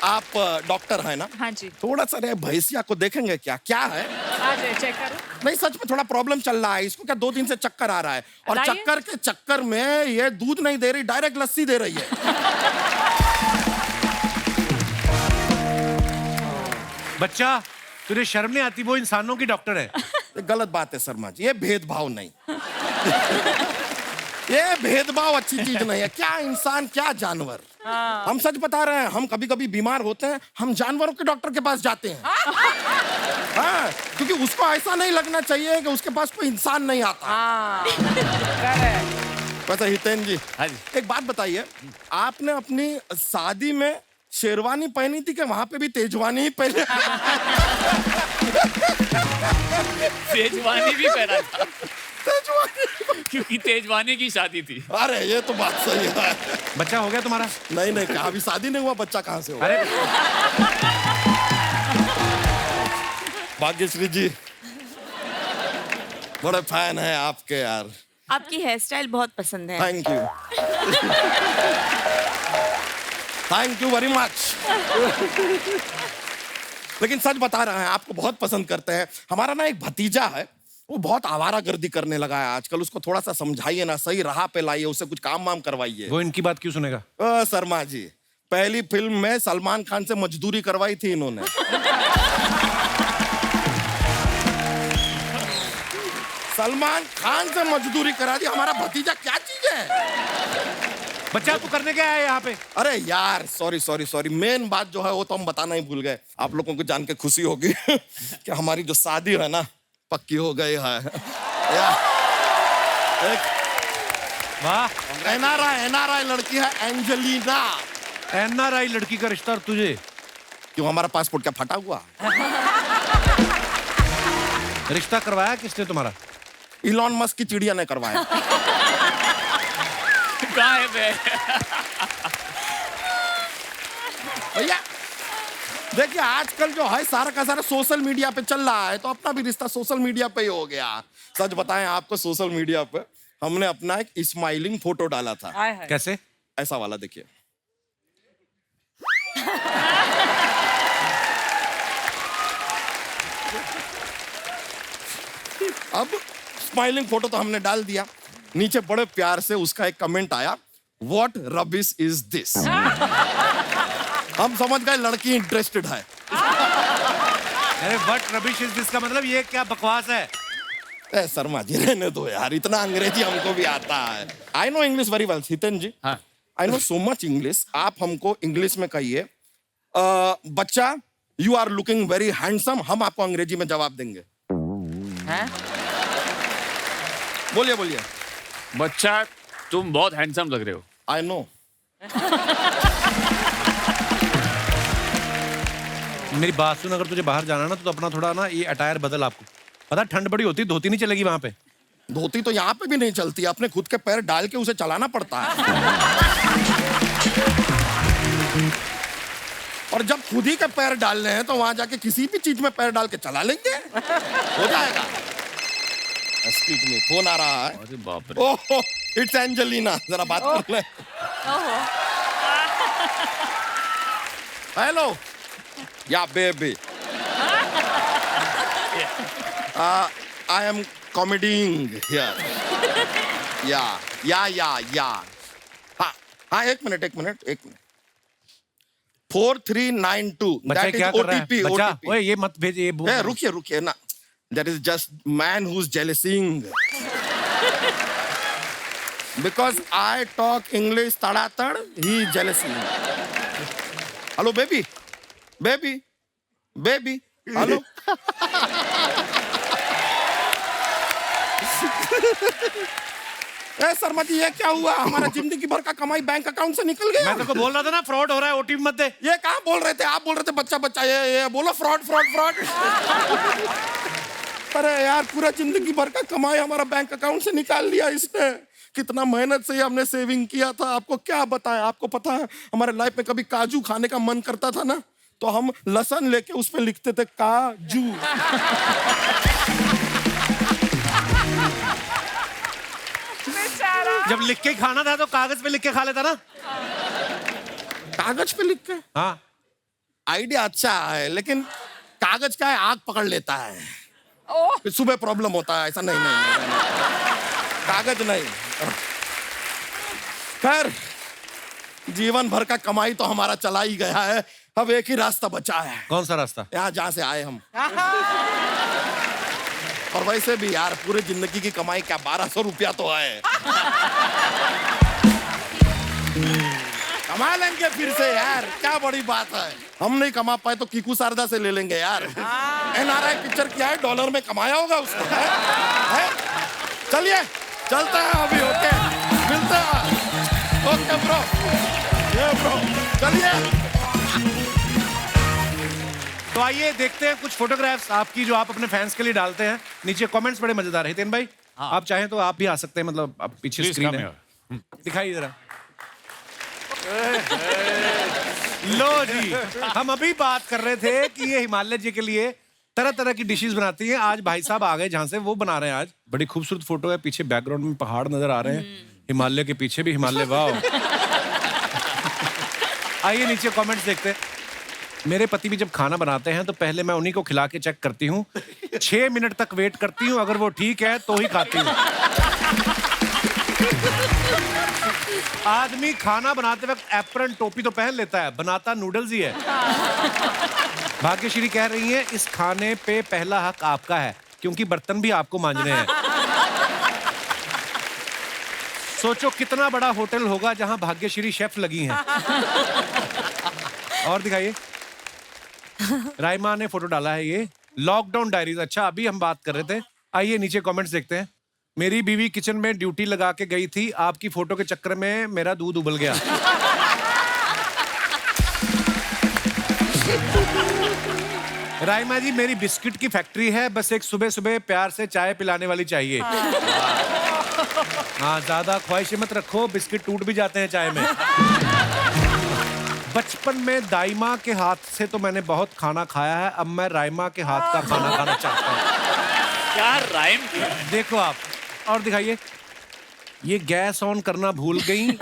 आप डॉक्टर हैं ना? हाँ जी। थोड़ा सा भैंसिया को देखेंगे क्या क्या है? चेक करो। नहीं सच में थोड़ा प्रॉब्लम चल रहा है इसको, क्या 2 दिन से चक्कर आ रहा है और लाइए। चक्कर के चक्कर में ये दूध नहीं दे रही, डायरेक्ट लस्सी दे रही है। बच्चा तुझे शर्म नहीं आती? वो इंसानों की डॉक्टर है। ये गलत बात है शर्मा जी, ये भेदभाव नहीं। ये भेदभाव अच्छी चीज नहीं है। क्या इंसान क्या जानवर। हम सच बता रहे हैं, हम कभी कभी बीमार होते हैं, हम जानवरों के डॉक्टर के पास जाते हैं। हाँ, क्योंकि उसको ऐसा नहीं लगना चाहिए कि उसके पास कोई इंसान नहीं आता। वैसे हितेन जी, हाँ जी। एक बात बताइए, आपने अपनी शादी में शेरवानी पहनी थी कि वहां पे भी तेजवानी ही पहने? तेजवानी भी पहना था तेजवानी, क्योंकि तेजवानी की शादी थी। अरे ये तो बात सही है। बच्चा हो गया तुम्हारा? नहीं नहीं, कहा अभी शादी नहीं हुआ, बच्चा कहाँ से हुआ? अरे भाग्यश्री जी बड़े फैन है आपके यार। आपकी हेयर स्टाइल बहुत पसंद है। Thank you, thank you very much. लेकिन सच बता रहे हैं, आपको बहुत पसंद करते हैं। हमारा ना एक भतीजा है, वो बहुत आवारागर्दी करने लगा है आजकल। उसको थोड़ा सा समझाइए ना, सही राह पे लाइए, उससे कुछ काम वाम करवाइए। वो इनकी बात क्यों सुनेगा? शर्मा जी, पहली फिल्म में सलमान खान से मजदूरी करवाई थी इन्होंने। सलमान खान से मजदूरी करा दी। हमारा भतीजा क्या चीज है? बच्चा तू करने क्या है यहाँ पे? अरे यार सॉरी सॉरी सॉरी, मेन बात जो है वो तो हम बताना ही भूल गए। आप लोगों को जान के खुशी होगी कि हमारी जो शादी है ना, पक्की हो गई है। एक वाह, एनआरआई लड़की है, एंजेलिना। एनआरआई लड़की का रिश्ता तुझे? क्यों, हमारा पासपोर्ट क्या फटा हुआ? रिश्ता करवाया किसने तुम्हारा? इलॉन मस्क की चिड़िया ने करवाया। कहाँ है बे? भैया देखिए, आजकल जो है सारा का सारा सोशल मीडिया पे चल रहा है, तो अपना भी रिश्ता सोशल मीडिया पे ही हो गया। सच बताएं आपको, सोशल मीडिया पे हमने अपना एक स्माइलिंग फोटो डाला था। कैसे? ऐसा वाला देखिए। अब स्माइलिंग फोटो तो हमने डाल दिया, नीचे बड़े प्यार से उसका एक कमेंट आया, व्हाट रबिश इज दिस। हम समझ गए लड़की इंटरेस्टेड है। अरे व्हाट रबिश इज दिस का मतलब ये क्या बकवास है? ए शर्मा जी रहने दो यार, इतना अंग्रेजी हमको भी आता है। I know English very well Hiten ji. हाँ। I know so much English. आप हमको इंग्लिश में कहिए, बच्चा you are looking very handsome. हम आपको अंग्रेजी में जवाब देंगे। बोलिए बोलिए। बच्चा तुम बहुत हैंडसम लग रहे हो। I know. मेरी बात सुन, अगर तुझे बाहर जाना ना तो अपना थोड़ा ना ये अटायर बदल। आपको पता ठंड बड़ी होती, धोती नहीं चलेगी वहां पे। धोती तो यहाँ पे भी नहीं चलती, अपने खुद के पैर डाल के उसे चलाना पड़ता है। और जब खुद ही के पैर डालने हैं तो वहां जाके किसी भी चीज में पैर डाल के चला लेंगे, हो जाएगा। एक्सक्यूज मी, फोन आ रहा है। अरे बाप रे। ओह इट्स एंजेलिना, जरा बात कर ले। हेलो या बेबी, आई एम कॉमेडिंग हियर। या हाँ एक मिनट 4392 बच्चा that is क्या कर रहा है? OTP, बच्चा OTP. ओए ये मत भेज, ये बोल। रुकिए ना, that is just man who's jealousing because I talk English तड़ातड़, he jealousy. Hello baby, hello. ए शर्मा जी, ये क्या हुआ? हमारा जिंदगी भर का कमाई बैंक अकाउंट से निकल गया। मैं तेरे को बोल रहा था ना फ्रॉड हो रहा है, ओटीपी मत दे। ये कहाँ बोल रहे थे? आप बोल रहे थे बच्चा ये बोलो फ्रॉड। अरे यार, पूरा जिंदगी भर का कमाई हमारा बैंक अकाउंट से निकाल लिया इसने। कितना मेहनत से हमने सेविंग किया था, आपको क्या बताएं। आपको पता है, हमारे लाइफ में कभी काजू खाने का मन करता था ना, तो हम लहसुन लेके उसमें लिखते थे काजू। जब लिख के खाना था तो कागज पे लिख के खा लेता ना। कागज पे लिख के? हाँ आइडिया अच्छा है, लेकिन कागज का है, आग पकड़ लेता है। फिर सुबह प्रॉब्लम होता है, ऐसा नहीं, कागज नहीं। खैर, जीवन भर का कमाई तो हमारा चला ही गया है, अब एक ही रास्ता बचा है। कौन सा रास्ता? यहाँ जहाँ से आए हम। और वैसे भी यार पूरे जिंदगी की कमाई क्या 1200 रुपया तो है। कमा लेंगे फिर से यार, क्या बड़ी बात है। हम नहीं कमा पाए तो कीकू शारदा से ले लेंगे यार। NRI पिक्चर किया है, डॉलर में कमाया होगा उसने, है? चलिए चलते हैं अभी, ओके मिलते हैं, ओके ब्रो, ये ब्रो चलिए। तो आइए देखते हैं कुछ फोटोग्राफ्स आपकी जो आप अपने फैंस के लिए डालते हैं। नीचे कमेंट्स बड़े मजेदार है। हितेन भाई, आप चाहें तो आप भी आ सकते हैं, मतलब आप पीछे Please स्क्रीन come है, here. दिखाइए जरा। लो जी, हम अभी बात कर रहे थे कि ये हिमालय जी के लिए तरह तरह की डिशेस बनाती हैं। आज भाई साहब आ गए जहाँ से, वो बना रहे हैं आज। बड़ी खूबसूरत फोटो है, पीछे बैकग्राउंड में पहाड़ नजर आ रहे हैं, हिमालय के पीछे भी हिमालय। वाह। आइए नीचे कमेंट्स देखते हैं। मेरे पति भी जब खाना बनाते हैं तो पहले मैं उन्हीं को खिला के चेक करती हूँ, 6 मिनट तक वेट करती हूँ, अगर वो ठीक है तो ही खाती हूँ। आदमी खाना बनाते वक्त एप्रन टोपी तो पहन लेता है, बनाता नूडल्स ही है। भाग्यश्री कह रही है इस खाने पे पहला हक आपका है, क्योंकि बर्तन भी आपको मांजने हैं। सोचो कितना बड़ा होटल होगा जहां भाग्यश्री शेफ लगी हैं। और दिखाइए, राइमा ने फोटो डाला है, ये लॉकडाउन डायरीज। अच्छा, अभी हम बात कर रहे थे। आइए नीचे कमेंट्स देखते हैं। मेरी बीवी किचन में ड्यूटी लगा के गई थी, आपकी फोटो के चक्कर में मेरा दूध उबल गया। राइमा जी, मेरी बिस्किट की फैक्ट्री है, बस एक सुबह सुबह प्यार से चाय पिलाने वाली चाहिए। हाँ, ज्यादा ख्वाहिशें मत रखो, बिस्किट टूट भी जाते हैं चाय में। बचपन में दाइमा के हाथ से तो मैंने बहुत खाना खाया है, अब मैं राइमा के हाथ का खाना खाना चाहता हूँ। क्या राइम? देखो आप, और दिखाइए, ये गैस ऑन करना भूल गई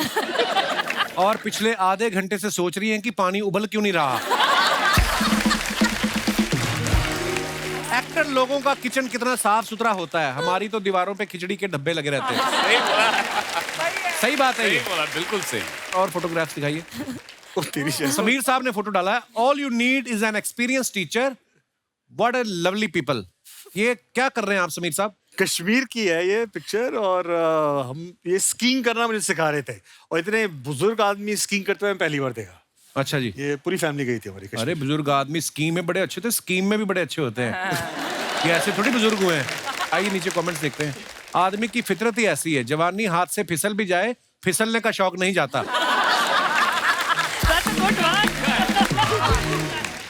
और पिछले आधे घंटे से सोच रही हैं कि पानी उबल क्यों नहीं रहा। एक्टर लोगों का किचन कितना साफ सुथरा होता है, हमारी तो दीवारों पे खिचड़ी के डब्बे लगे रहते हैं। सही बोला, सही बात है सही ये। बोला, बिल्कुल सही। और फोटोग्राफ्स दिखाइए। समीर साहब ने फोटो डाला है, all you need is an experience teacher, what a lovely people. ये क्या कर रहे हैं आप समीर साहब? कश्मीर की है ये पिक्चर, और हम ये स्कीइंग करना मुझे सिखा रहे थे, और इतने बुजुर्ग आदमी स्कीइंग करते हुए पहली बार देखा। अच्छा जी, ये पूरी फैमिली गई थी हमारी कश्मीर। अरे बुजुर्ग आदमी स्कीम में बड़े अच्छे थे, स्कीम में भी बड़े अच्छे होते हैं। ये ऐसे थोड़ी बुजुर्ग हुए हैं। आइए नीचे कमेंट्स देखते हैं। आदमी की फितरत ही ऐसी है, जवानी हाथ से फिसल भी जाए, फिसलने का शौक नहीं जाता।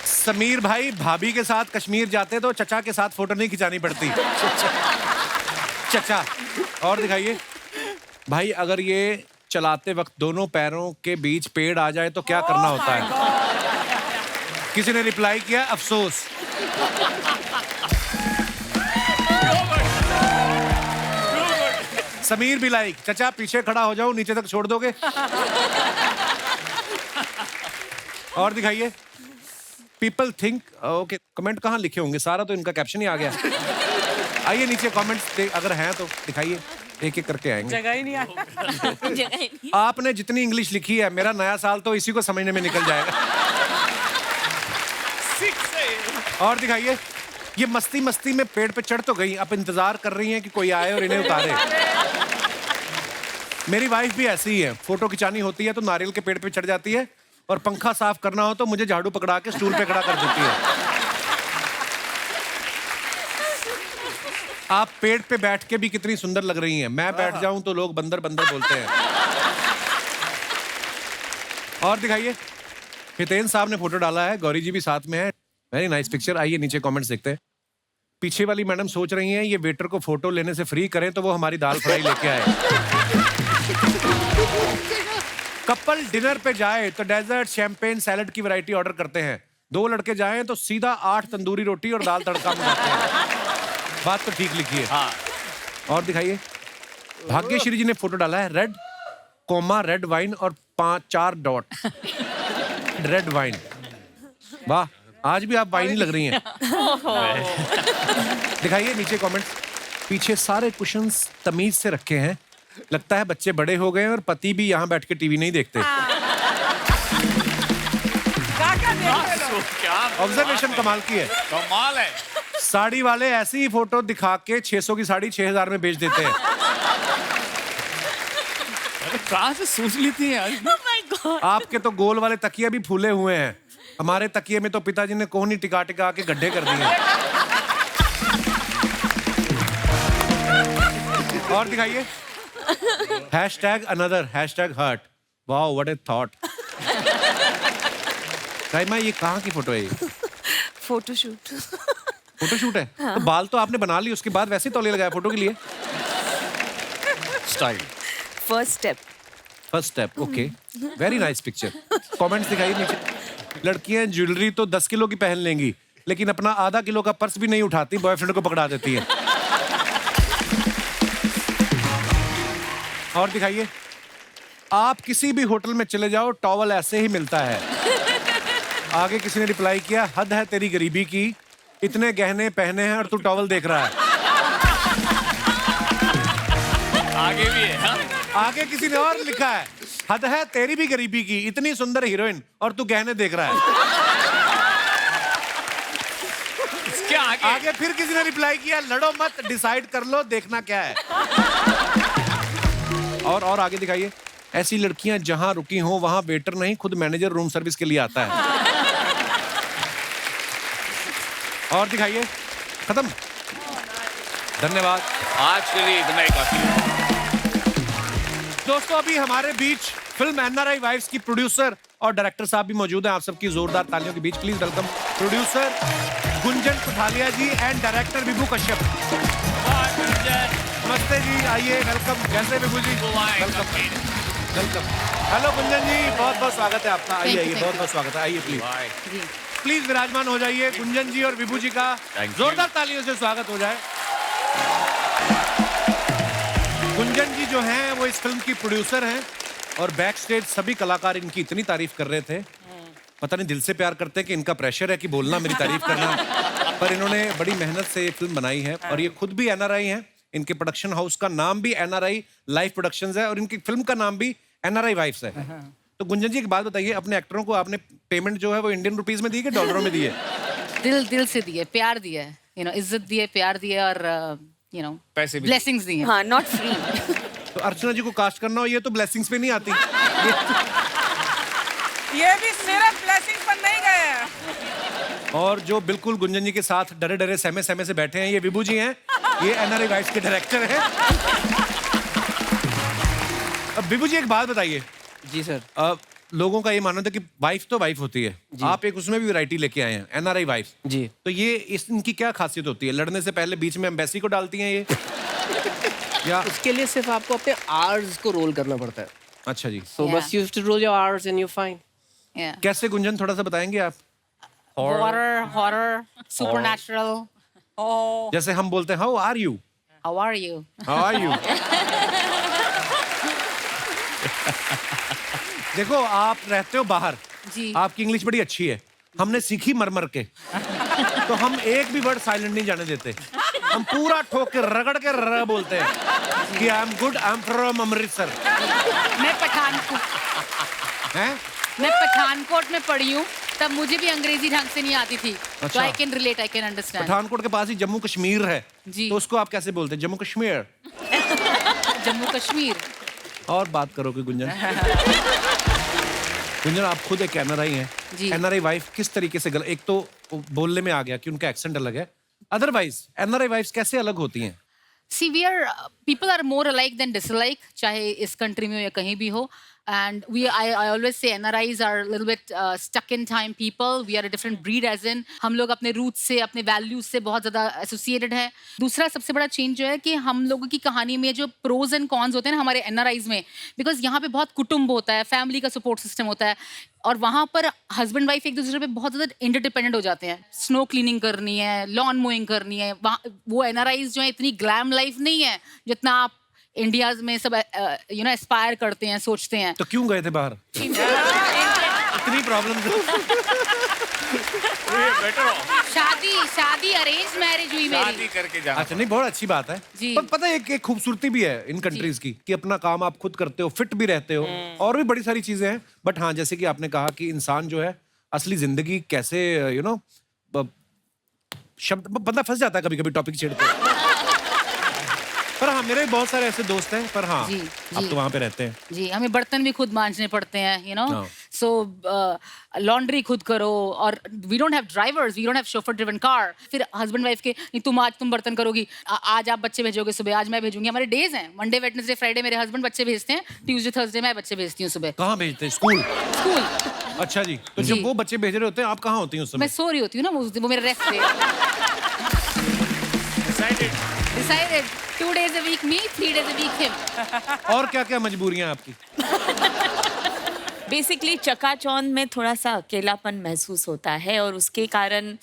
समीर भाई, भाभी के साथ कश्मीर जाते तो चचा के साथ फोटो नहीं खिंचानी पड़ती। चचा। और दिखाइए भाई, अगर ये चलाते वक्त दोनों पैरों के बीच पेड़ आ जाए तो क्या करना होता है? किसी ने रिप्लाई किया, अफसोस। समीर भी लाइक, चचा पीछे खड़ा हो जाओ, नीचे तक छोड़ दोगे। और दिखाइए, पीपल थिंक, ओके, कमेंट कहाँ लिखे होंगे, सारा तो इनका कैप्शन ही आ गया। आइए नीचे कमेंट्स अगर हैं तो दिखाइए, एक एक करके आएंगे। जगह ही नहीं आया। जगह ही नहीं। आपने जितनी इंग्लिश लिखी है, मेरा नया साल तो इसी को समझने में निकल जाएगा। और दिखाइए, ये मस्ती मस्ती में पेड़ पे चढ़ तो गई, अब इंतजार कर रही हैं कि कोई आए और इन्हें उतारे। मेरी वाइफ भी ऐसी ही है, फोटो खिंचानी होती है तो नारियल के पेड़ पे चढ़ जाती है, और पंखा साफ करना हो तो मुझे झाड़ू पकड़ा के स्टूल पे खड़ा कर देती है। आप पेड़ पे बैठ के भी कितनी सुंदर लग रही हैं, मैं बैठ जाऊं तो लोग बंदर बंदर बोलते हैं। और दिखाइए, हितेन साहब ने फोटो डाला है, गौरी जी भी साथ में है, वेरी नाइस पिक्चर। आइए नीचे कमेंट्स देखते हैं। पीछे वाली मैडम सोच रही हैं ये वेटर को फोटो लेने से फ्री करें तो वो हमारी दाल फ्राई लेके आए। कपल डिनर पे जाए तो डेजर्ट, शैंपेन, सैलड की वैरायटी ऑर्डर करते हैं। 2 लड़के जाएं तो सीधा 8 तंदूरी रोटी और दाल तड़का मंगाते हैं। बात तो ठीक लिखी है। हाँ। और दिखाइए, भाग्यश्री जी ने फोटो डाला है, रेड कोमा रेड वाइन और 4 डॉट रेड वाइन। वाह, आज भी आप वाइन ही लग रही हैं। दिखाइए नीचे कमेंट्स। पीछे सारे कुशन्स तमीज से रखे हैं, लगता है बच्चे बड़े हो गए हैं और पति भी यहाँ बैठ के टीवी नहीं देखते। क्या ऑब्जर्वेशन कमाल की है। कमाल है। साड़ी वाले ऐसी ही फोटो दिखा के 600 की साड़ी 6000 में बेच देते हैं। अरे कहाँ से सोच लेती है यार? Oh my God. आपके तो गोल वाले तकिए भी फूले हुए हैं, हमारे तकिए में तो पिताजी ने कोहनी टिका टिका के गड्ढे कर दिए। और दिखाइए। #another #hurt। Wow what A thought. Raima ये कहाँ की फोटो है? ये फोटोशूट। फोटोशूट है? तो बाल तो आपने बना ली, उसके बाद वैसे ही तौलिया लगाया फोटो के लिए। Style. First step okay, very nice picture. Comments दिखाइए नीचे। लड़कियां ज्वेलरी तो 10 किलो की पहन लेंगी, लेकिन अपना आधा किलो का पर्स भी नहीं उठाती, बॉयफ्रेंड को पकड़ा देती है। और दिखाइए। आप किसी भी होटल में चले जाओ, टॉवल ऐसे ही मिलता है। आगे किसी ने रिप्लाई किया, हद है तेरी गरीबी की, इतने गहने पहने हैं और तू टॉवल देख रहा है। आगे भी है हाँ? आगे किसी ने और लिखा है, हद है तेरी भी गरीबी की, इतनी सुंदर हीरोइन और तू गहने देख रहा है। इसके आगे आगे फिर किसी ने रिप्लाई किया, लड़ो मत, डिसाइड कर लो देखना क्या है। और आगे दिखाइए। ऐसी लड़कियां जहां रुकी हो वहां वेटर नहीं, खुद मैनेजर रूम सर्विस के लिए आता है। और दिखाइए। खत्म। धन्यवाद। आज के लिए इतना ही काफी है। दोस्तों अभी हमारे बीच फिल्म एनआरआई वाइफ्स की प्रोड्यूसर और डायरेक्टर साहब भी मौजूद हैं। आप सबकी जोरदार तालियों के बीच please welcome producer Gunjan Pathalia ji and director Vibhu Kashyap. नमस्ते जी, आइए वेलकम। कैसे Vibhu ji? Welcome welcome. Hello Gunjan ji, बहुत बहुत स्वागत है आपका। आइए आइए, बहुत बहुत स्वागत है। आइए प्लीज प्लीज विराजमान हो जाइए। गुंजन जी और विभू जी का जोरदार तालियों से स्वागत हो जाए। गुंजन जी जो हैं वो इस फिल्म की प्रोड्यूसर हैं और बैक स्टेज सभी कलाकार इनकी इतनी तारीफ कर रहे थे, पता नहीं दिल से प्यार करते हैं कि इनका प्रेशर है कि बोलना मेरी तारीफ करना, पर इन्होंने बड़ी मेहनत से ये फिल्म बनाई है और ये खुद भी एनआरआई हैं। इनके प्रोडक्शन हाउस का नाम भी एनआरआई लाइफ प्रोडक्शंस है और इनकी फिल्म का नाम भी एनआरआई वाइफ्स है। तो गुंजन जी एक बात बताइए, अपने एक्टरों को आपने पेमेंट जो है वो इंडियन रुपीस में दी कि डॉलरों में दी है? दिल से दिए, प्यार दिया है, इज्जत दी है, प्यार दिया और पैसे भी ब्लेसिंग्स दी हैं। हाँ, नॉट फ्री। तो अर्चना जी को कास्ट करना हो, ये तो ब्लेसिंग्स पे नहीं आती। ये भी सिर्फ ब्लेसिंग्स पर नहीं गए हैं। और जो बिल्कुल गुंजन जी के साथ डरे डरे सहमे सहमे से बैठे हैं, ये विभू जी हैं, ये एनआरआई वाइफ्स के डायरेक्टर हैं। अब विभू जी एक बात बताइए। जी सर। लोगों का ये मानना था कि वाइफ तो वाइफ होती है, आप एक उसमें भी वैरायटी लेके आए हैं, एनआरआई वाइफ जी। तो ये इनकी क्या खासियत होती है? लड़ने से पहले बीच में एम्बेसी को डालती हैं ये या? उसके लिए सिर्फ आपको अपने आवर्स को रोल करना पड़ता है। अच्छा जी। So बस you have to roll your hours and you're fine. कैसे गुंजन, थोड़ा सा बताएंगे आप? Horror, supernatural. जैसे हम बोलते हैं how are you, How are you? How are you. देखो आप रहते हो बाहर, जी। आपकी इंग्लिश बड़ी अच्छी है, हमने सीखी मर के, तो हम एक भी वर्ड साइलेंट नहीं जाने देते, हम पूरा ठोक के रगड़ के र बोलते हैं कि I am good, I am from Amritsar. मैं पठानकोट में पढ़ी हूँ, तब मुझे भी अंग्रेजी ढंग से नहीं आती थी, तो I can relate, I can understand. Pathankot के पास ही जम्मू कश्मीर है जी। तो उसको आप कैसे बोलते हैं? जम्मू कश्मीर। जम्मू कश्मीर। और बात करोगे गुंजन? गुंजन आप खुद एक एनआरआई हैं, एनआरआई वाइफ किस तरीके से एक तो बोलने में आ गया कि उनका एक्सेंट अलग है, अदरवाइज एनआरआई वाइफ्स कैसे अलग होती हैं? See, people are more alike than dislike, चाहे इस कंट्री में हो या कहीं भी हो. And I always say NRIs are a little bit stuck in time people. We are a different breed as in हम लोग अपने roots से, अपने values से बहुत ज़्यादा associated हैं. दूसरा सबसे बड़ा change जो है कि हम लोगों की कहानी में जो pros and cons होते हैं ना हमारे NRIs में, because यहाँ पे बहुत कुटुंब होता है, family का support system होता है, और वहाँ पर हस्बैंड वाइफ एक दूसरे पे बहुत ज़्यादा इंटरडिपेंडेंट हो जाते हैं. स्नो क्लीनिंग करनी है, लॉन मोइंग करनी है, वो NRIs जो है इतनी ग्लैम लाइफ नहीं है जितना आप इंडिया में सब एस्पायर करते हैं, सोचते हैं. तो क्यों गए थे बाहर? इतनी प्रॉब्लम बेटर हो शादी अरेंज मैरिज हुई शादी मेरी। करके जाना। अच्छा, नहीं बहुत अच्छी बात है। जी। पर पता है एक खूबसूरती भी है इन कंट्रीज की कि अपना काम आप खुद करते हो, फिट भी रहते हो और भी बड़ी सारी चीजें हैं। बट हाँ, जैसे कि आपने कहा कि इंसान जो है असली जिंदगी कैसे शब्द बंदा फंस जाता है कभी कभी टॉपिक छेड़ते। पर हाँ, मेरे भी बहुत सारे ऐसे दोस्त हैं। पर हाँ, जी, आप जी। तो वहां पे रहते हैं। जी, हमें बर्तन भी खुद मांजने पड़ते हैं, यू नो। हाँ। सो लॉन्ड्री खुद करो, और we don't have drivers, we don't have chauffeur driven car. फिर हस्बैंड वाइफ के, नहीं तुम बर्तन करोगी, आज आप बच्चे भेजोगे, सुबह आज मैं भेजूंगी। हमारे डेज हैं, मंडे वेडनेसडे फ्राइडे मेरे हस्बैंड बच्चे भेजते हैं, ट्यूसडे थर्सडे मैं बच्चे भेजती हूँ सुबह कहाँ भेजते हैं? स्कूल? स्कूल। अच्छा जी, तो जब वो बच्चे भेज रहे होते हैं आप कहाँ होती हैं उस मैं समय? सो रही होती हूँ ना, वो मेरे रेस्ट पे। Decided 2 days a week me, 3 days a week him. और क्या क्या मजबूरियां आपकी? बेसिकली चकाचौंध में थोड़ा सा अकेलापन महसूस होता है और उसके कारण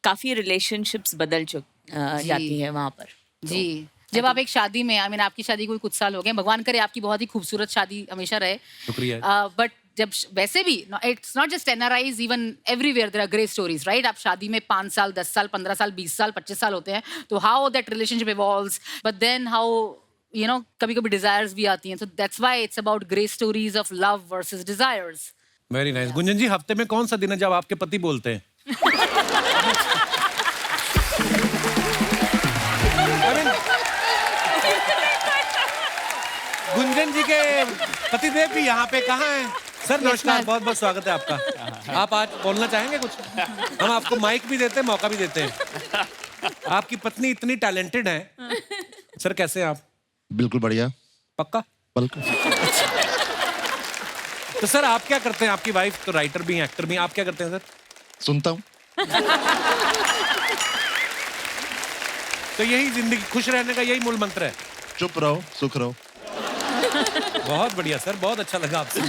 काफी रिलेशनशिप्स बदल जाती है वहाँ पर। जी, जब आप एक शादी में, आई मीन आपकी शादी को कुछ साल हो गए, भगवान करे आपकी बहुत ही खूबसूरत शादी हमेशा रहे। शुक्रिया। बट जब वैसे भी it's not just NRIs, even everywhere there are great stories, right? आप शादी में 5 साल 10 साल 15 साल 20 साल 25 साल होते हैं, तो how that relationship evolves, but then how you know कभी कभी डिजायर्स भी आती हैं, तो that's why it's about great stories of love versus desires. Very nice. Gunjan ji, हफ्ते में कौन सा दिन है जब आपके पति बोलते हैं? गुंजन जी के पतिदेव भी यहाँ पे कहाँ हैं? सर नमस्कार, बहुत बहुत स्वागत है आपका। आप आज बोलना चाहेंगे कुछ? हम आपको माइक भी देते हैं, मौका भी देते हैं। आपकी पत्नी इतनी टैलेंटेड है। सर कैसे हैं आप? बिल्कुल बढ़िया। पक्का? बिल्कुल। तो सर आप क्या करते हैं? आपकी वाइफ तो राइटर भी हैं, एक्टर भी हैं, आप क्या करते हैं सर? सुनता हूँ। तो यही जिंदगी, खुश रहने का यही मूल मंत्र है। चुप रहो, सुख रहो। बहुत बढ़िया सर, बहुत अच्छा लगा आपसे।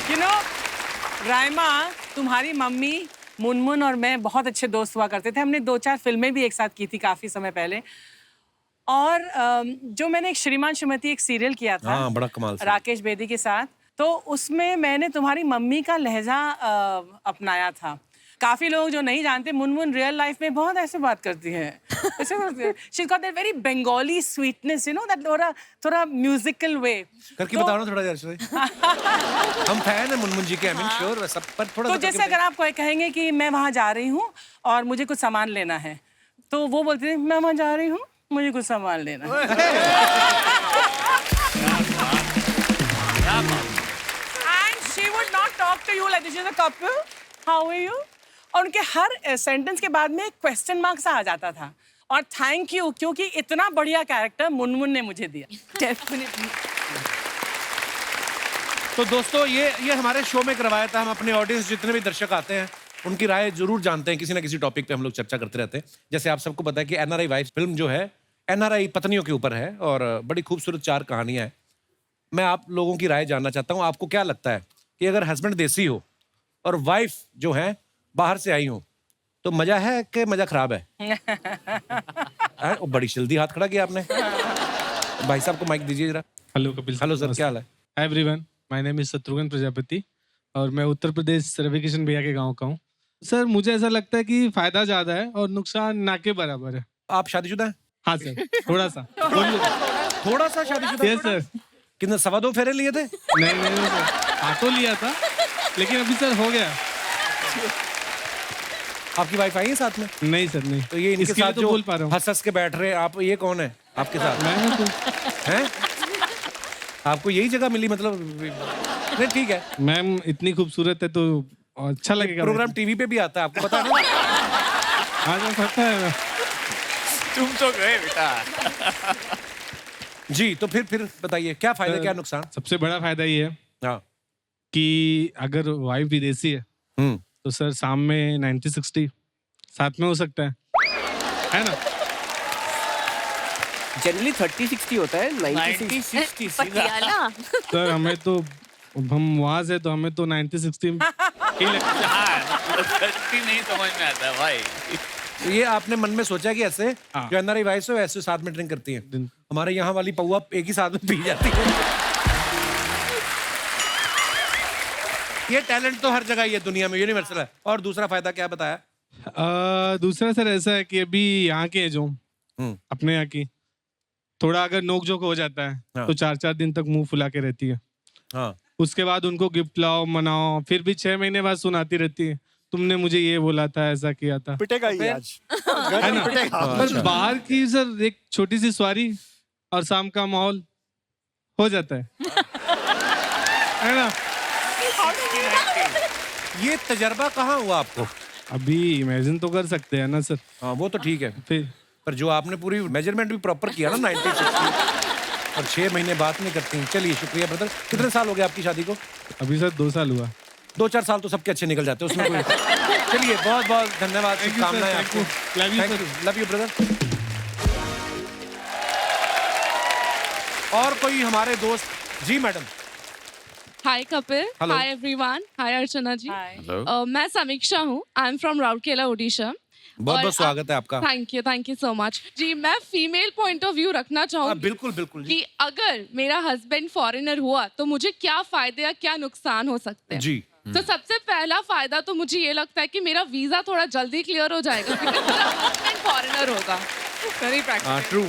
You know, राइमा, तुम्हारी मम्मी मुनमुन और मैं बहुत अच्छे दोस्त हुआ करते थे। हमने 2-4 फिल्में भी एक साथ की थी काफी समय पहले। और जो मैंने एक श्रीमान श्रीमती एक सीरियल किया था, हाँ, बड़ा कमाल से। राकेश बेदी के साथ, तो उसमें मैंने तुम्हारी मम्मी का लहजा अपनाया था। काफी लोग जो नहीं जानते, मुनमुन रियल लाइफ में बहुत ऐसे बात करती है, ऐसे करती है। She's got that very Bengali sweetness, you know, that थोड़ा म्यूजिकल वे। करके बताओ ना थोड़ा यार। हम फैन हैं मुनमुन जी के, आई मीन श्योर, सब पर थोड़ा तो जैसे अगर आप कहेंगे कि मैं वहाँ जा रही हूँ और मुझे कुछ सामान लेना है, तो वो बोलती है मैं वहाँ जा रही हूँ, मुझे कुछ सामान लेना है। And she would not talk to you like this is a couple. How are you? और उनके हर सेंटेंस के बाद में एक क्वेश्चन मार्क सा आ जाता था। और थैंक यू, क्योंकि इतना बढ़िया कैरेक्टर मुनमुन ने मुझे दिया। डेफिनेटली। तो दोस्तों, ये हमारे शो में करवाया था। हम अपने ऑडियंस जितने भी दर्शक आते हैं उनकी राय जरूर जानते हैं। किसी ना किसी टॉपिक पे हम लोग चर्चा करते रहते हैं। जैसे आप सबको पता है कि NRI वाइफ फिल्म जो है NRI पत्नियों के ऊपर है और बड़ी खूबसूरत 4 कहानियां हैं। मैं आप लोगों की राय जानना चाहता हूँ, आपको क्या लगता है कि अगर हस्बैंड देसी हो और वाइफ जो है बाहर से आई हो, तो मजा है कि मजा खराब है? वो बड़ी जल्दी हाथ खड़ा किया आपने। भाई साहब को माइक दीजिए जरा। हेलो कपिल। हेलो सर, क्या हाल है? Hi everyone, my name is Shatrughan Prajapati और मैं उत्तर प्रदेश रविकिशन भैया के गांव का हूँ। सर मुझे ऐसा लगता है कि फायदा ज्यादा है और नुकसान ना के बराबर है। आप शादीशुदा हैं? हाँ सर, थोड़ा सा। थोड़ा सा शादीशुदा? Yes sir. कितने 2.25 फेरे लिए थे? नहीं सर, ऑटो लिया था लेकिन अभी सर हो गया। आपकी वाइफ आई है साथ में? नहीं सर, नहीं। तो ये इनके इसके लिए साथ तो जो बोल पा रहा हूँ। हंस के बैठ रहे आप, ये कौन है आपके साथ? मैं तो हैं? आपको यही जगह मिली मतलब? नहीं ठीक है, मैम इतनी खूबसूरत है तो अच्छा लगेगा। प्रोग्राम टीवी पे भी आता है, आपको पता है ना? हाँ पता है। तुम तो गए बेटा। जी, तो फिर बताइए क्या फायदा क्या नुकसान? सबसे बड़ा फायदा ये है हाँ कि अगर वाइफ विदेशी है तो सर शाम में 90-60 साथ में हो सकता है ना? जनरली 30-60 होता है, 90-60 पटियाला। सर हमें तो, हम वहां से तो हमें तो 90-60 ही लगता है। नहीं समझ में आता भाई। तो ये आपने मन में सोचा कि ऐसे जो NRI वाइफ है वैसे साथ में ड्रिंक करती हैं? हमारे यहाँ वाली पौआ एक ही साथ में पी जाती है। ये टैलेंट तो हर जगह ही है दुनिया में, यूनिवर्सल है। और दूसरा फायदा क्या बताया? दूसरा सर ऐसा है कि अभी यहाँ के जो अपने यहाँ की थोड़ा अगर नोक झोंक हो जाता है तो 4-4 दिन तक मुंह फुला के रहती है। हाँ। उसके बाद उनको गिफ्ट लाओ मनाओ, फिर भी 6 महीने बाद सुनाती रहती है तुमने मुझे ये बोला था, ऐसा किया था। पिटेगा ही आज। है ना? पर बाहर की सर एक छोटी सी सवारी और शाम का माहौल हो जाता है ना? ये तजर्बा कहाँ हुआ आपको? अभी इमेजिन तो कर सकते हैं ना सर। हाँ वो तो ठीक है, फिर पर जो आपने पूरी मेजरमेंट भी प्रॉपर किया ना 90-60 और 6 महीने बात नहीं करती। चलिए शुक्रिया ब्रदर। कितने साल हो गए आपकी शादी को? अभी सर 2 साल हुआ। 2-4 साल तो सबके अच्छे निकल जाते हैं उसमें कोई। चलिए बहुत बहुत धन्यवाद, शुभकामनाएं आपको। Love you brother. और कोई हमारे दोस्त जी? मैडम हाय कपिल, Hello. हाय एवरीवन, हाय अर्चना जी। मैं समीक्षा हूँ, I am from Rourkela Odisha. बहुत बहुत स्वागत है आपका। थैंक यू सो मच जी। मैं फीमेल पॉइंट ऑफ व्यू रखना चाहूँगी। बिल्कुल बिल्कुल जी। कि अगर मेरा हस्बैंड फॉरेनर हुआ तो मुझे क्या फायदे या क्या नुकसान हो सकते हैं जी। तो सबसे पहला फायदा तो मुझे ये लगता है कि मेरा वीजा थोड़ा जल्दी क्लियर हो जाएगा क्योंकि मेरा हस्बैंड फॉरेनर होगा। Very practical. ट्रू।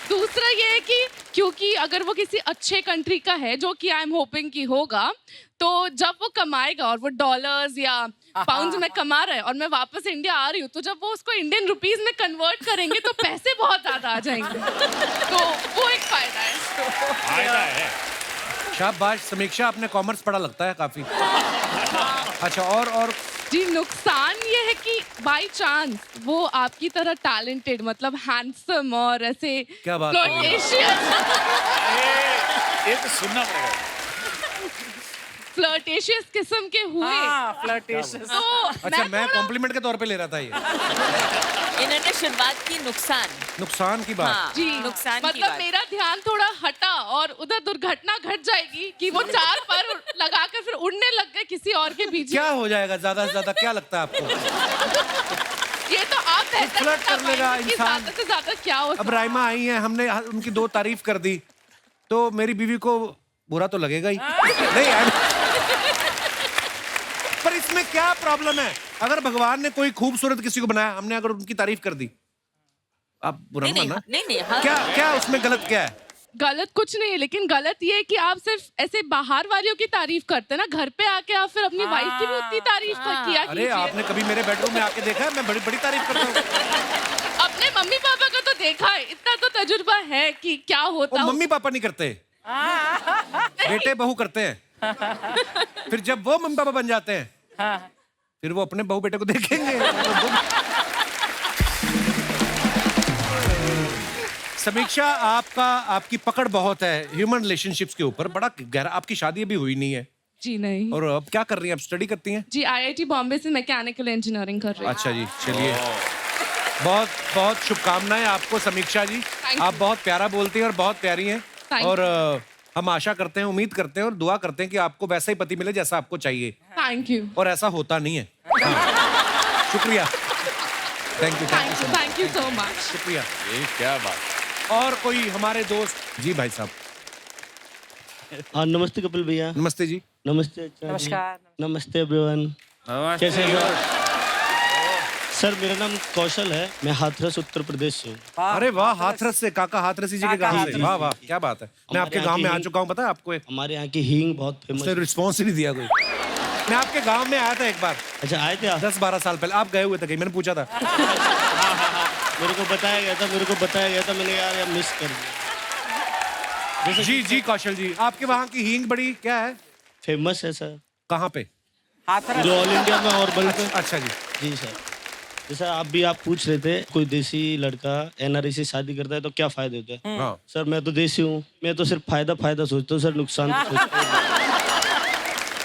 दूसरा ये है कि क्योंकि अगर वो किसी अच्छे कंट्री का है जो कि आई एम होपिंग कि होगा, तो जब वो कमाएगा और वो डॉलर्स या पाउंड्स में कमा रहा है और मैं वापस इंडिया आ रही हूँ, तो जब वो उसको इंडियन रुपीस में कन्वर्ट करेंगे तो पैसे बहुत ज्यादा आ जाएंगे। तो वो एक फायदा है। शाबाश समीक्षा, आपने कॉमर्स पढ़ा लगता है काफी। अच्छा और जी नुकसान ये है कि बाय चांस वो आपकी तरह टैलेंटेड मतलब हैंडसम और ऐसे क्या बात कर रही ये तो सुनना पड़ेगा। फ्लर्टेशियस किस्म के हुए। फ्लर्टेशियस। तो अच्छा मैं कॉम्प्लीमेंट के तौर पे ले रहा था ये। इन्होंने शुरुआत की नुकसान की बात। हाँ, जी नुकसान की मतलब बात। मेरा ध्यान थोड़ा हटा और उधर दुर्घटना घट जाएगी कि वो 4 पर लगाकर फिर उड़ने लग गए किसी और के पीछे। क्या हो जाएगा ज्यादा से ज्यादा, क्या लगता है आपको? ये तो आप बेहतर फ्लर्ट कर बता लेगा पाएंगे कि इंसान। ज्यादा से ज्यादा क्या हो अब राइमा आई हैं, हमने उनकी 2 तारीफ कर दी तो मेरी बीवी को बुरा तो लगेगा ही। नहीं पर इसमें क्या प्रॉब्लम है? अगर भगवान ने कोई खूबसूरत किसी को बनाया, हमने अगर उनकी तारीफ कर दी, आप बुरा नहीं, मानना। नहीं, हाँ। क्या उसमें गलत क्या है? गलत कुछ नहीं है, लेकिन गलत ये है कि आप सिर्फ ऐसे बाहर वालों की तारीफ करते हैं ना, घर पे आके आप फिर अपनी वाइफ की भी उतनी तारीफ किया अरे कीजिए। आपने कभी मेरे बेडरूम में आके देखा है? मैं बड़ी बड़ी तारीफ करता हूँ। अपने मम्मी पापा को तो देखा है, इतना तो तजुर्बा है कि क्या होता है। मम्मी पापा नहीं करते, बेटे बहू करते हैं। फिर जब वो मम्मी पापा बन जाते हैं फिर वो अपने बहू बेटे को देखेंगे। समीक्षा आपकी पकड़ बहुत है ह्यूमन रिलेशनशिप्स के ऊपर, बड़ा गहरा। आपकी शादी अभी हुई नहीं है? जी नहीं। और अब क्या कर रही हैं? अब स्टडी करती हैं? जी IIT बॉम्बे से मैकेनिकल इंजीनियरिंग कर रही हूँ। अच्छा जी, चलिए बहुत बहुत शुभकामनाएं आपको समीक्षा जी। आप बहुत प्यारा बोलती हैं और बहुत प्यारी हैं। और हम आशा करते हैं, उम्मीद करते हैं और दुआ करते हैं कि आपको वैसा ही पति मिले जैसा आपको चाहिए। Thank you. और ऐसा होता नहीं है। शुक्रिया। Thank you so much. शुक्रिया। ये क्या बात। और कोई हमारे दोस्त जी? भाई साहब हाँ, नमस्ते कपिल भैया। नमस्ते जी। नमस्ते अच्छा। नमस्कार। नमस्ते एवरीवन। कैसे हो सर? मेरा नाम कौशल है, मैं हाथरस उत्तर प्रदेश से हूँ। अरे वाह, हाथरस से। काका हाथरस जी के गांव से। वाह वाह, क्या बात है। मैं आपके गांव में आ चुका हूँ, पता है आपको? हमारे यहाँ की हींग बहुत फेमस है। रिस्पॉन्स ही नहीं दिया कोई। मैं आपके गांव में आया था एक बार। अच्छा आए थे आप? 10-12 साल पहले। आप गए हुए थे कहीं? मैंने पूछा था। मेरे को बताया गया था, मैंने यार मिस कर दिया। जी कौशल जी, आपके वहाँ की हींग बड़ी क्या है? फेमस है सर। कहाँ पे? जो ऑल इंडिया में और बल्कि। अच्छा जी। जी सर, जैसा आप पूछ रहे थे कोई देसी लड़का NRI से शादी करता है तो क्या फायदे होते हैं? हाँ। सर मैं तो देसी हूँ, मैं तो सिर्फ फायदा सोचता हूँ सर, नुकसान तो सोचता हूँ।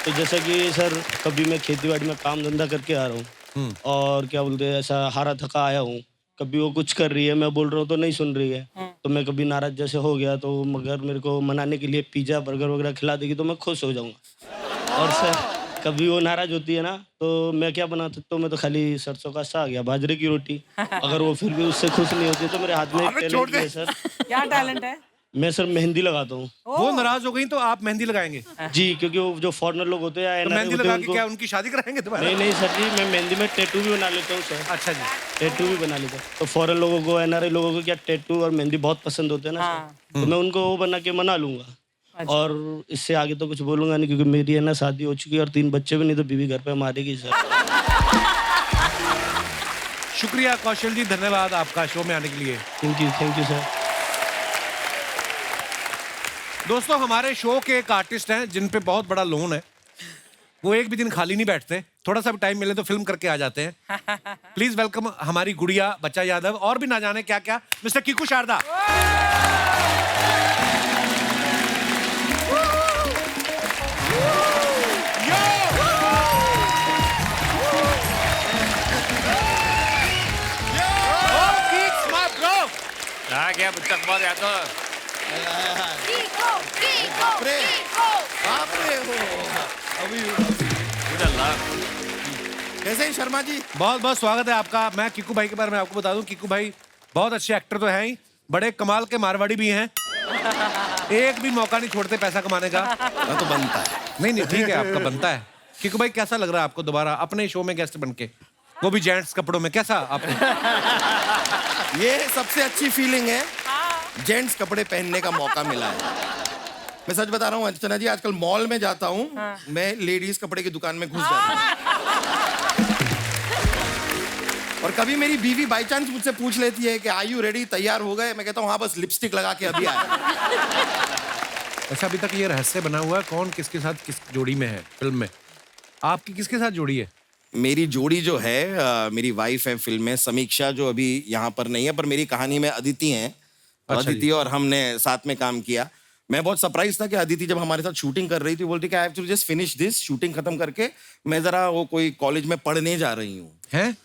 तो जैसा कि सर कभी मैं खेती बाड़ी में काम धंधा करके आ रहा हूँ और क्या बोलते हैं ऐसा हारा थका आया हूँ, कभी वो कुछ कर रही है, मैं बोल रहा हूँ तो नहीं सुन रही है, तो मैं कभी नाराज जैसे हो गया तो मगर मेरे को मनाने के लिए पिज्जा बर्गर वगैरह खिला देगी तो मैं खुश हो जाऊँगा। और सर कभी वो नाराज होती है ना तो मैं क्या बना सकता हूँ? मैं तो खाली सरसों का साग या बाजरे की रोटी। अगर वो फिर भी उससे खुश नहीं होती तो मेरे हाथ में एक टैलेंट है सर। क्या टैलेंट है? मैं सर मेहंदी लगाता हूँ। वो नाराज हो गई तो आप मेहंदी लगाएंगे? जी, क्योंकि वो जो फॉरेनर लोग होते हैं तो NRI मेहंदी होते हैं, लगा के क्या उनकी शादी कराएंगे दोबारा? नहीं नहीं सर जी, मैं मेहंदी में टैटू भी बना लेता हूँ सर। अच्छा जी। टैटू भी बना लेता हूँ। तो फॉरेन लोगों को, NRI लोगों को क्या टैटू और मेहंदी बहुत पसंद होते हैं ना सर, तो मैं उनको वो बना के मना लूंगा। और इससे आगे तो कुछ बोलूंगा नहीं, क्योंकि मेरी है ना शादी हो चुकी है और 3 बच्चे भी, नहीं तो बीवी घर पे मारेगी सर। शुक्रिया कौशल जी, धन्यवाद आपका शो में आने के लिए। Thank you sir. दोस्तों, हमारे शो के एक आर्टिस्ट हैं जिन पे बहुत बड़ा लोन है। वो एक भी दिन खाली नहीं बैठते, थोड़ा सा भी टाइम मिले तो फिल्म करके आ जाते हैं। प्लीज वेलकम हमारी गुड़िया बच्चा यादव और भी ना जाने क्या क्या, मिस्टर कीकू शारदा। आ गया बच्चा कुमार यादव। कैसे हैं शर्मा जी? बहुत बहुत स्वागत है आपका। मैं कीकू भाई के बारे में आपको बता दूं, कीकू भाई बहुत अच्छे एक्टर तो हैं ही, बड़े कमाल के मारवाड़ी भी हैं। एक भी मौका नहीं छोड़ते पैसा कमाने का। तो बनता है। नहीं ठीक है, आपका बनता है। कीकू भाई, कैसा लग रहा है आपको दोबारा अपने शो में गेस्ट बनके, वो भी जेंट्स कपड़ों में? कैसा आपको? ये सबसे अच्छी फीलिंग है, जेंट्स कपड़े पहनने का मौका मिला है। मैं सच बता रहा हूँ अर्चना जी, आजकल मॉल में जाता हूँ, मैं लेडीज कपड़े की दुकान में घुस जाता हूँ। और कभी मेरी बीवी बाई चांस मुझसे पूछ लेती है कि आर यू रेडी, तैयार हो गए? मैं कहता हूँ हाँ, बस लिपस्टिक लगा के अभी आया। अच्छा, अभी तक ये रहस्य बना हुआ है कौन किसके साथ किस जोड़ी में है फिल्म में? आपकी किसके साथ जोड़ी है? मेरी जोड़ी जो है मेरी वाइफ है फिल्म में, समीक्षा, जो अभी यहाँ पर नहीं है, पर मेरी कहानी में अदिति हैं। अदिति और हमने साथ में काम किया। मैं बहुत सरप्राइज था कि अदिति जब हमारे साथ शूटिंग कर रही थी, बोलती कि I have to just finish this, shooting खत्म करके मैं जरा वो कोई कॉलेज में पढ़ने जा रही हूँ। हैं?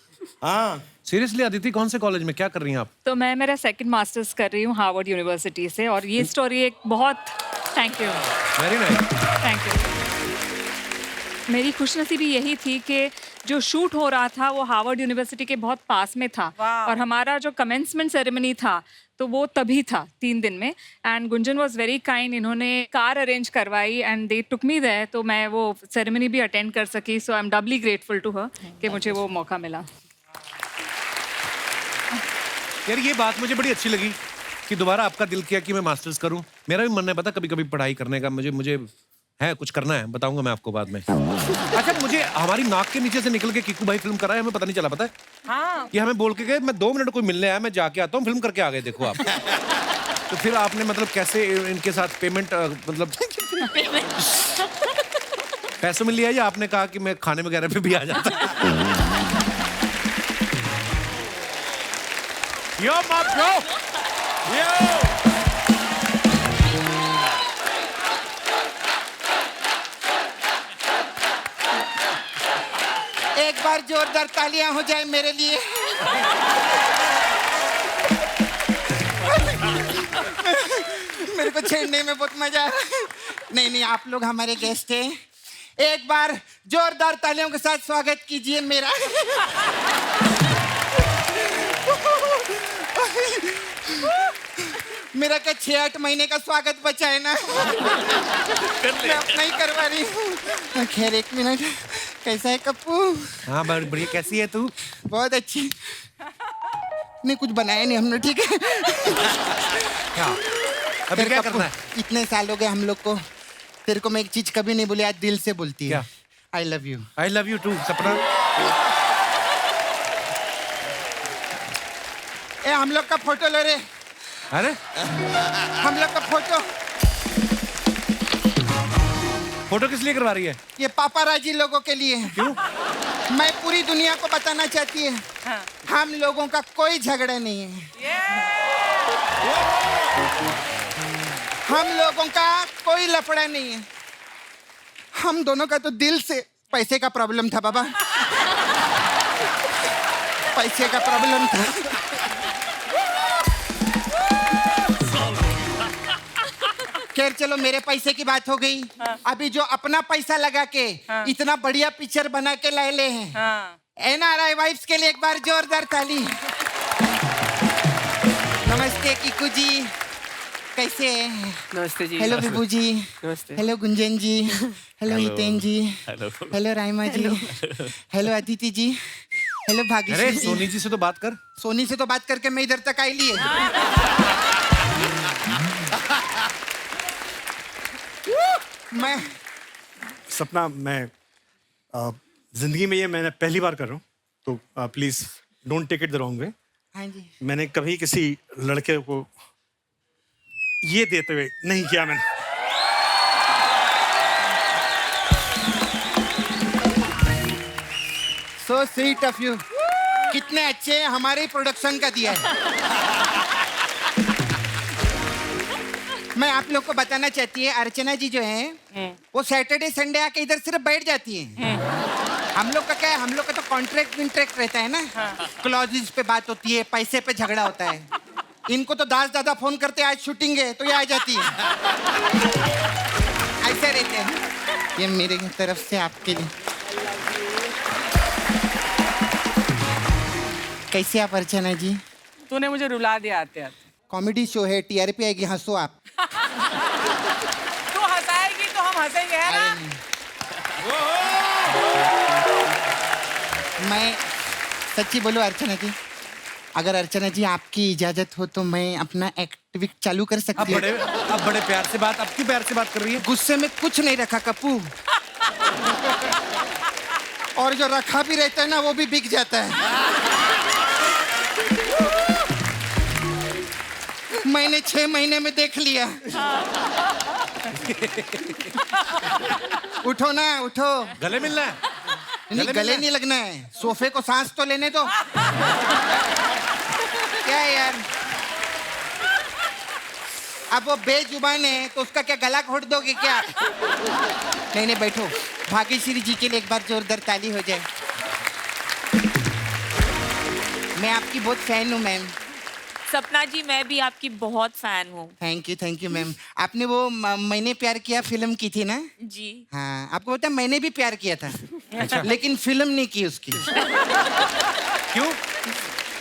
हाँ। सीरियसली अदिति, कौन से कॉलेज में क्या कर रही हैं आप? तो मैं मेरा सेकंड मास्टर्स कर रही हूँ हार्वर्ड यूनिवर्सिटी से, और ये स्टोरी एक बहुत, thank you, very nice, thank you. मेरी खुशनसीबी यही थी कि जो शूट हो रहा था वो हार्वर्ड यूनिवर्सिटी के बहुत पास में था, और हमारा जो कमेंसमेंट सेरेमनी था तो वो तभी था 3 दिन में। And Gunjan was very kind, इन्होंने कार अरेंज करवाई and they took me there, तो मैं वो सेरेमनी भी अटेंड कर सकी। So I am doubly grateful to her कि मुझे वो मौका मिला। यार ये बात मुझे बड़ी अच्छी लगी कि दोबारा आपका दिल किया कि मैं मास्टर्स करूं। मेरा भी मन है पता कभी कभी पढ़ाई करने का, मुझे है कुछ करना है, बताऊंगा मैं आपको बाद में। अच्छा, मुझे हमारी नाक के नीचे से निकल के कीकू भाई फिल्म कर रहा है, हमें पता नहीं चला। पता है कि हमें बोल के गए मैं 2 मिनट कोई मिलने आया, मैं जाके आता हूँ, फिल्म करके आ गए। देखो आप। तो फिर आपने मतलब कैसे इनके साथ पेमेंट, मतलब पैसों में लिया, या आपने कहा कि मैं खाने वगैरह पे भी आ जाता? Yo, my bro! Yo! एक बार जोरदार तालियां हो जाए मेरे लिए। मेरे को छेड़ने में बहुत मजा आ रहा है। नहीं, आप लोग हमारे गेस्ट हैं। एक बार जोरदार तालियों के साथ स्वागत कीजिए मेरा। मेरा क्या 6-8 महीने का स्वागत बचा है ना, मैं अपना ही करवा रही हूँ। खैर 1 मिनट, कैसा है कप्पू? हाँ बढ़िया, कैसी है तू? बहुत अच्छी। नहीं कुछ बनाया नहीं हमने, ठीक है? क्या अभी क्या करना है? इतने साल हो गए हम लोग को, तेरे को मैं एक चीज कभी नहीं बोली, आज दिल से बोलती है। I love you. I love you too Sapna. ए हम लोग का फोटो लो रे। अरे हम लोग का फोटो किस लिए करवा रही है? ये पापाराजी लोगों के लिए। क्यों? मैं पूरी दुनिया को बताना चाहती है, हम लोगों का कोई झगड़ा नहीं है। हम लोगों का कोई लफड़ा नहीं है। हम दोनों का तो दिल से पैसे का प्रॉब्लम था बाबा, पैसे का प्रॉब्लम था। खैर चलो, मेरे पैसे की बात हो गई। अभी जो अपना पैसा लगा के इतना बढ़िया पिक्चर बना के लाए हैं, NRI वाइफ्स के लिए एक बार जोरदार ताली। नमस्ते कीकू जी। कैसे हैं? नमस्ते जी। हेलो विभू जी। नमस्ते। हेलो गुंजन जी। हेलो हितेन जी। हेलो राइमा जी। हेलो अदिति जी। हेलो अरे भाग्यश्री जी। सोनी जी से तो बात कर। सोनी से तो बात करके मैं इधर तक आई लिए। मैं सपना, मैं जिंदगी में ये मैंने पहली बार कर रहा हूँ, तो please don't take it the wrong way. हाँ जी। मैंने कभी किसी लड़के को ये देते हुए नहीं किया मैंने। So sweet of you. कितने अच्छे हमारे ही प्रोडक्शन का दिया है। मैं आप लोग को बताना चाहती है, अर्चना जी जो है वो सैटरडे संडे आके इधर सिर्फ बैठ जाती है। हम लोग का क्या है, हम लोग का तो कॉन्ट्रैक्ट विंट्रैक्ट रहता है ना, क्लॉजेज पे बात होती है, पैसे पे झगड़ा होता है। इनको तो दादा फोन करते आज शूटिंग है तो ये आ जाती है। ऐसे रहते हैं। ये मेरे तरफ से आपके लिए। कैसे आप अर्चना जी? तूने मुझे रुला दिया आते आते। कॉमेडी शो है, टीआरपी आएगी, हंसो आप। तू हंसाएगी तो हम हंसेंगे, है ना? मैं सच्ची बोलूं अर्चना जी, अगर अर्चना जी आपकी इजाजत हो तो मैं अपना एक्टिविटी चालू कर सकती हूँ। अब बड़े प्यार से बात, अब क्यों प्यार से बात कर रही है? गुस्से में कुछ नहीं रखा कप्पू। और जो रखा भी रहता है ना वो भी बिक जाता है। मैंने 6 महीने में देख लिया। उठो ना, उठो। गले मिलना है? नहीं, गले नहीं लगना है, सोफे को सांस तो लेने दो। क्या है यार, अब वो बेजुबान है तो उसका क्या गला घोट दोगे क्या? नहीं नहीं, बैठो। भाग्यश्री जी के लिए एक बार जोरदार ताली हो जाए। मैं आपकी बहुत फैन हूँ मैम। सपना जी, मैं भी आपकी बहुत फैन हूँ। Thank you ma'am. आपने वो मैंने प्यार किया फिल्म की थी ना जी? हाँ, आपको पता है मैंने भी प्यार किया था। अच्छा। लेकिन फिल्म नहीं की उसकी। क्यों?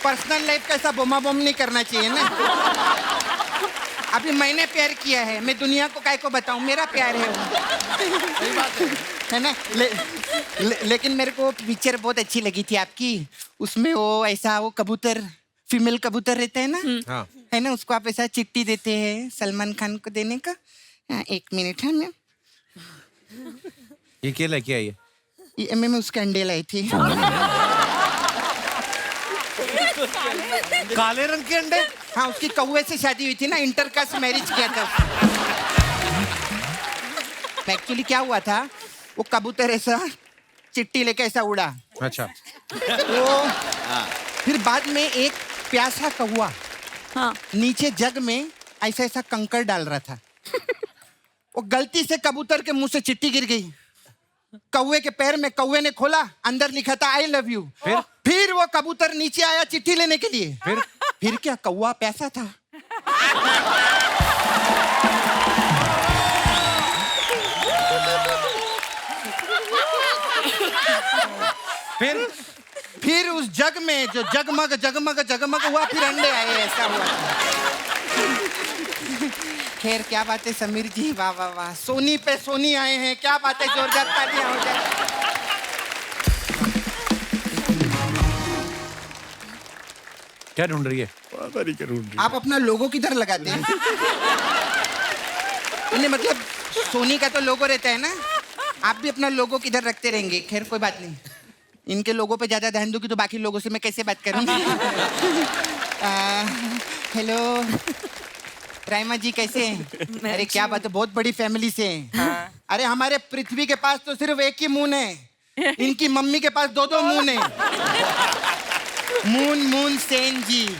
पर्सनल लाइफ का ऐसा बोमा बोम नहीं करना चाहिए ना। अभी मैंने प्यार किया है, मैं दुनिया को काय को बताऊं, मेरा प्यार है वो। है ना? लेकिन मेरे को पिक्चर बहुत अच्छी लगी थी आपकी। उसमें वो ऐसा वो कबूतर, फीमेल कबूतर रहता है ना, हाँ। है ना, उसको आप ऐसा चिट्ठी देते हैं सलमान खान को देने का। 1 मिनट है मैम। ये क्या लेके आई है? ये मैम उसके अंडे लाई थी। काले रंग के अंडे? हाँ, उसकी कौवे से शादी हुई थी ना, इंटरकास्ट मैरिज किया था। एक्चुअली क्या हुआ था, वो कबूतर ऐसा चिट्ठी लेके ऐसा उड़ा। अच्छा। वो फिर बाद में एक प्यासा कौवा नीचे जग में ऐसा ऐसा कंकड़ डाल रहा था। वो गलती से कबूतर के मुंह से चिट्ठी गिर गई। कौवे के पैर में, कौवे ने खोला, अंदर लिखा था आई लव यू। फिर वो कबूतर नीचे आया चिट्ठी लेने के लिए। फिर क्या, कौवा प्यासा था। फिर उस जग में जो जगमग जगमग जगमग हुआ, फिर अंडे आए, ऐसा हुआ। खैर क्या बात है समीर जी, वाह वाह वाह, सोनी पे सोनी आए हैं, क्या बात है, जोरदार तालियां हो जाए। क्या ढूंढ रही है? आप अपना लोगो किधर लगाते हैं? नहीं मतलब सोनी का तो लोगो रहता है ना, आप भी अपना लोगो किधर रखते रहेंगे। खैर कोई बात नहीं, इनके लोगों पे ज्यादा ध्यान दूंगी तो बाकी लोगों से मैं कैसे बात करूंगी। हेलो राइमा जी, कैसे हैं? अरे क्या बात है, बहुत बड़ी फैमिली से हैं। अरे हमारे पृथ्वी के पास तो सिर्फ एक ही मून है, इनकी मम्मी के पास 2-2 मून है। मून सेन जी।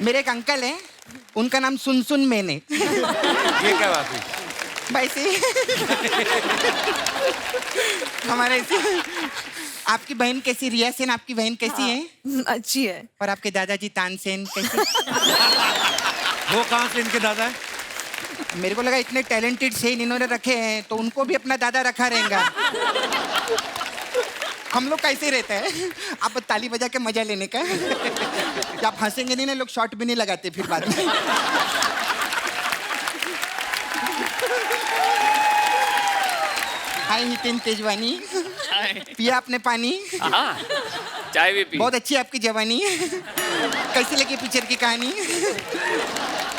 मेरे एक अंकल हैं, उनका नाम सुन मैन है। ये क्या बात हुई? वैसे हमारे आपकी बहन कैसी, रिया सेन आपकी बहन कैसी है? अच्छी है। और आपके दादाजी तानसेन कैसे? वो कहाँ से इनके दादा है? मेरे को लगा इतने टैलेंटेड सेन इन्होंने रखे हैं तो उनको भी अपना दादा रखा रहेगा। हम लोग कैसे रहते हैं, आप ताली बजा के मजा लेने का। आप हंसेंगे नहीं ना, लोग शॉट भी नहीं लगाते फिर बाद में। हाय हितेन तेजवानी, पिया आपने पानी? हाँ, चाय भी पी। बहुत अच्छी आपकी जवानी। कैसी लगी पिक्चर की कहानी?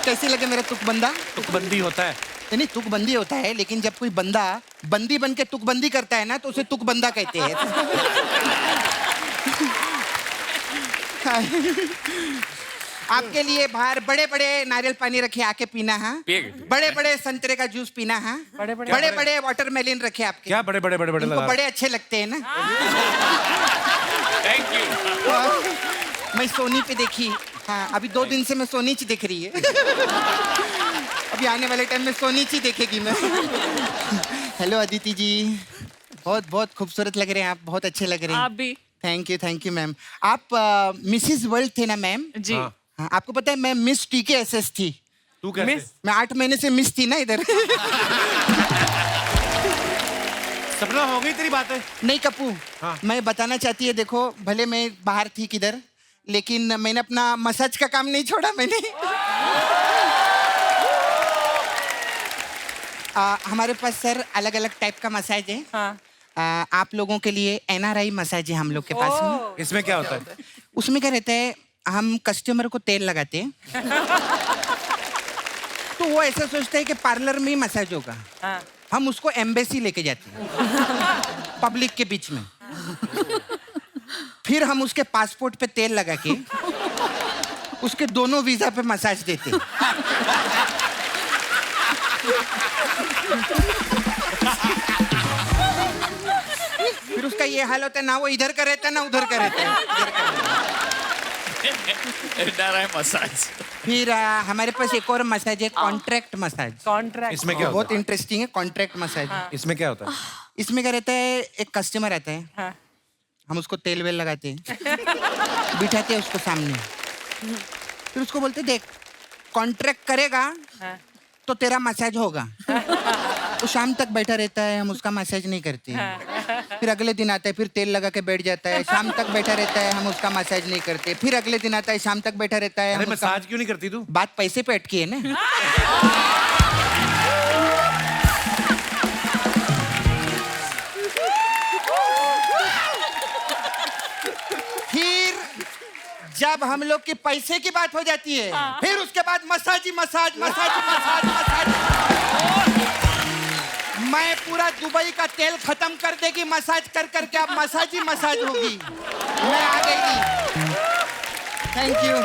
कैसी लगे मेरा तुकबंदा? तुकबंदी होता है। नहीं, तुकबंदी होता है, लेकिन जब कोई बंदा बंदी बन के तुकबंदी करता है ना, तो उसे तुकबंदा कहते हैं। आपके लिए बाहर बड़े बड़े नारियल पानी रखे, आके पीना है। बड़े बड़े संतरे का जूस पीना है। बड़े बड़े वाटरमेलन रखे आपके। क्या बड़े बड़े इनको लगा? बड़े अच्छे लगते हैं ना। Thank you. मैं सोनी पे देखी। हाँ, अभी 2 दिन से मैं सोनी ची देख रही है। अभी आने वाले टाइम में सोनी ची देखेगी मैं। हेलो अदिति जी, बहुत बहुत खूबसूरत लग रहे हैं आप, बहुत अच्छे लग रहे हैं। आप भी। Thank you ma'am. आप मिसिस वर्ल्ड थे ना मैम? जी। हाँ, आपको पता है मैं मिस TKSS थी। तू कैसे? मैं 8 महीने से मिस थी ना इधर। सपना हो गई तेरी बातें? नहीं कप्पू, हाँ। मैं बताना चाहती है, देखो भले मैं बाहर थी किधर, लेकिन मैंने अपना मसाज का काम नहीं छोड़ा मैंने। हमारे पास सर अलग अलग टाइप का मसाज है। हाँ। आप लोगों के लिए NRI मसाज है हम लोग के पास में। इसमें क्या होता है? उसमें क्या रहता है, हम कस्टमर को तेल लगाते हैं। तो वो ऐसा सोचता है कि पार्लर में ही मसाज होगा। हाँ। हम उसको एम्बेसी लेके जाते हैं पब्लिक के बीच में। फिर हम उसके पासपोर्ट पे तेल लगा के उसके दोनों वीजा पे मसाज देते हैं। फिर उसका ये हाल होता है, ना वो इधर का रहता है ना उधर का रहता है। मसाज। फिर हमारे पास एक और मसाज है, कॉन्ट्रैक्ट मसाज। कॉन्ट्रैक्ट इसमें क्या होता बहुत इंटरेस्टिंग है कॉन्ट्रैक्ट मसाज। इसमें क्या होता है? इसमें क्या रहता है, एक कस्टमर आता है। हाँ। हम उसको तेल वेल लगाते हैं, बिठाते हैं उसको सामने, फिर उसको बोलते देख कॉन्ट्रैक्ट करेगा तो तेरा मसाज होगा। तो शाम तक बैठा रहता है, हम उसका मसाज नहीं करते। फिर अगले दिन आता है, फिर तेल लगा के बैठ जाता है, शाम तक बैठा रहता है, हम उसका मसाज नहीं करते। फिर अगले दिन आता है, शाम तक बैठा रहता है। अरे मसाज क्यों नहीं करती तू? बात पैसे पे अटकी है ना। फिर जब हम लोग के पैसे की बात हो जाती है, फिर उसके बाद मसाज ही मसाज, मसाज ही मसाज, मसाज। मैं पूरा दुबई का तेल खत्म कर देगी मसाज कर करके, अब मसाज ही मसाज होगी। मैं आ गई। Thank you.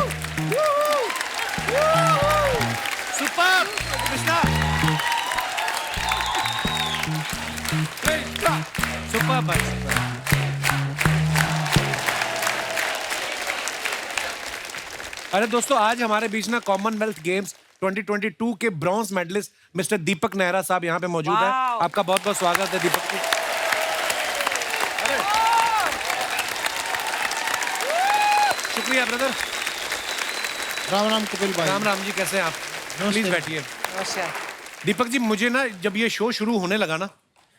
Super Krishna, super भाई। अरे दोस्तों, आज हमारे बीच ना कॉमनवेल्थ गेम्स 2022 के ब्रॉन्ज मेडलिस्ट मिस्टर दीपक नेहरा साहब यहाँ पे मौजूद है। आपका बहुत बहुत स्वागत है दीपक जी। शुक्रिया ब्रदर। राम राम कपिल भाई। राम राम जी, कैसे हैं आप? प्लीज बैठिए। दीपक जी, मुझे ना जब ये शो शुरू होने लगा ना,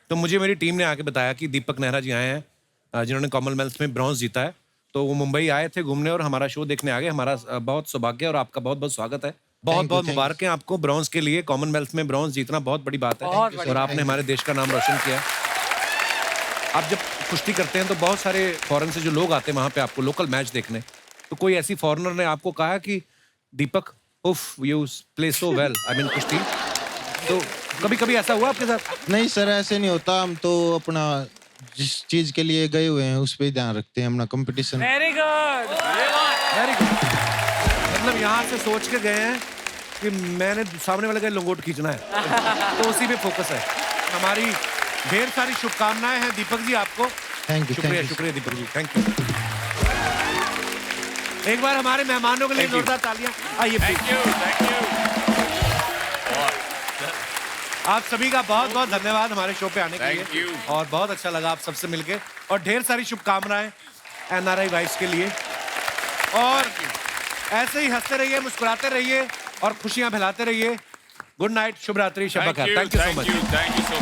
तो मुझे मेरी टीम ने आके बताया कि दीपक नेहरा जी आए हैं जिन्होंने कॉमनवेल्थ में ब्रॉन्ज जीता है। तो वो मुंबई आए थे घूमने और हमारा शो देखने आ गए। हमारा बहुत सौभाग्य और आपका बहुत बहुत स्वागत है। बहुत बहुत मुबारक है आपको ब्रॉन्ज के लिए। कॉमनवेल्थ में ब्रॉन्ज जीतना बहुत बड़ी बात है और आपने हमारे देश का नाम रोशन किया। आप जब कुश्ती करते हैं तो बहुत सारे फॉरेन से जो लोग आते हैं वहाँ पे आपको लोकल मैच देखने, तो कोई ऐसी फॉरेनर ने आपको कहा कि दीपक उफ you play so well, I mean कुश्ती, तो कभी कभी ऐसा हुआ आपके साथ? नहीं सर, ऐसे नहीं होता। हम तो अपना जिस चीज के लिए गए हुए हैं उस पर ध्यान रखते हैं, अपना competition. Very good, very good. मतलब यहाँ से सोच के गए हैं कि मैंने सामने वाले का लंगोट खींचना है, तो उसी पे फोकस है। हमारी ढेर सारी शुभकामनाएं हैं दीपक जी आपको। Thank you. शुक्रिया शुक्रिया दीपक जी, थैंक यू। एक बार हमारे मेहमानों के लिए जोरदार तालियां। आइए, थैंक यू। आप सभी का बहुत बहुत धन्यवाद हमारे शो पे आने के Thank लिए you. और बहुत अच्छा लगा आप सबसे मिलके और ढेर सारी शुभकामनाएं NRI वाइफ्स के लिए। और ऐसे ही हंसते रहिए, मुस्कुराते रहिए और खुशियां फैलाते रहिए। गुड नाइट, शुभ रात्रि, शब बखैर। Thank you so much. Thank you so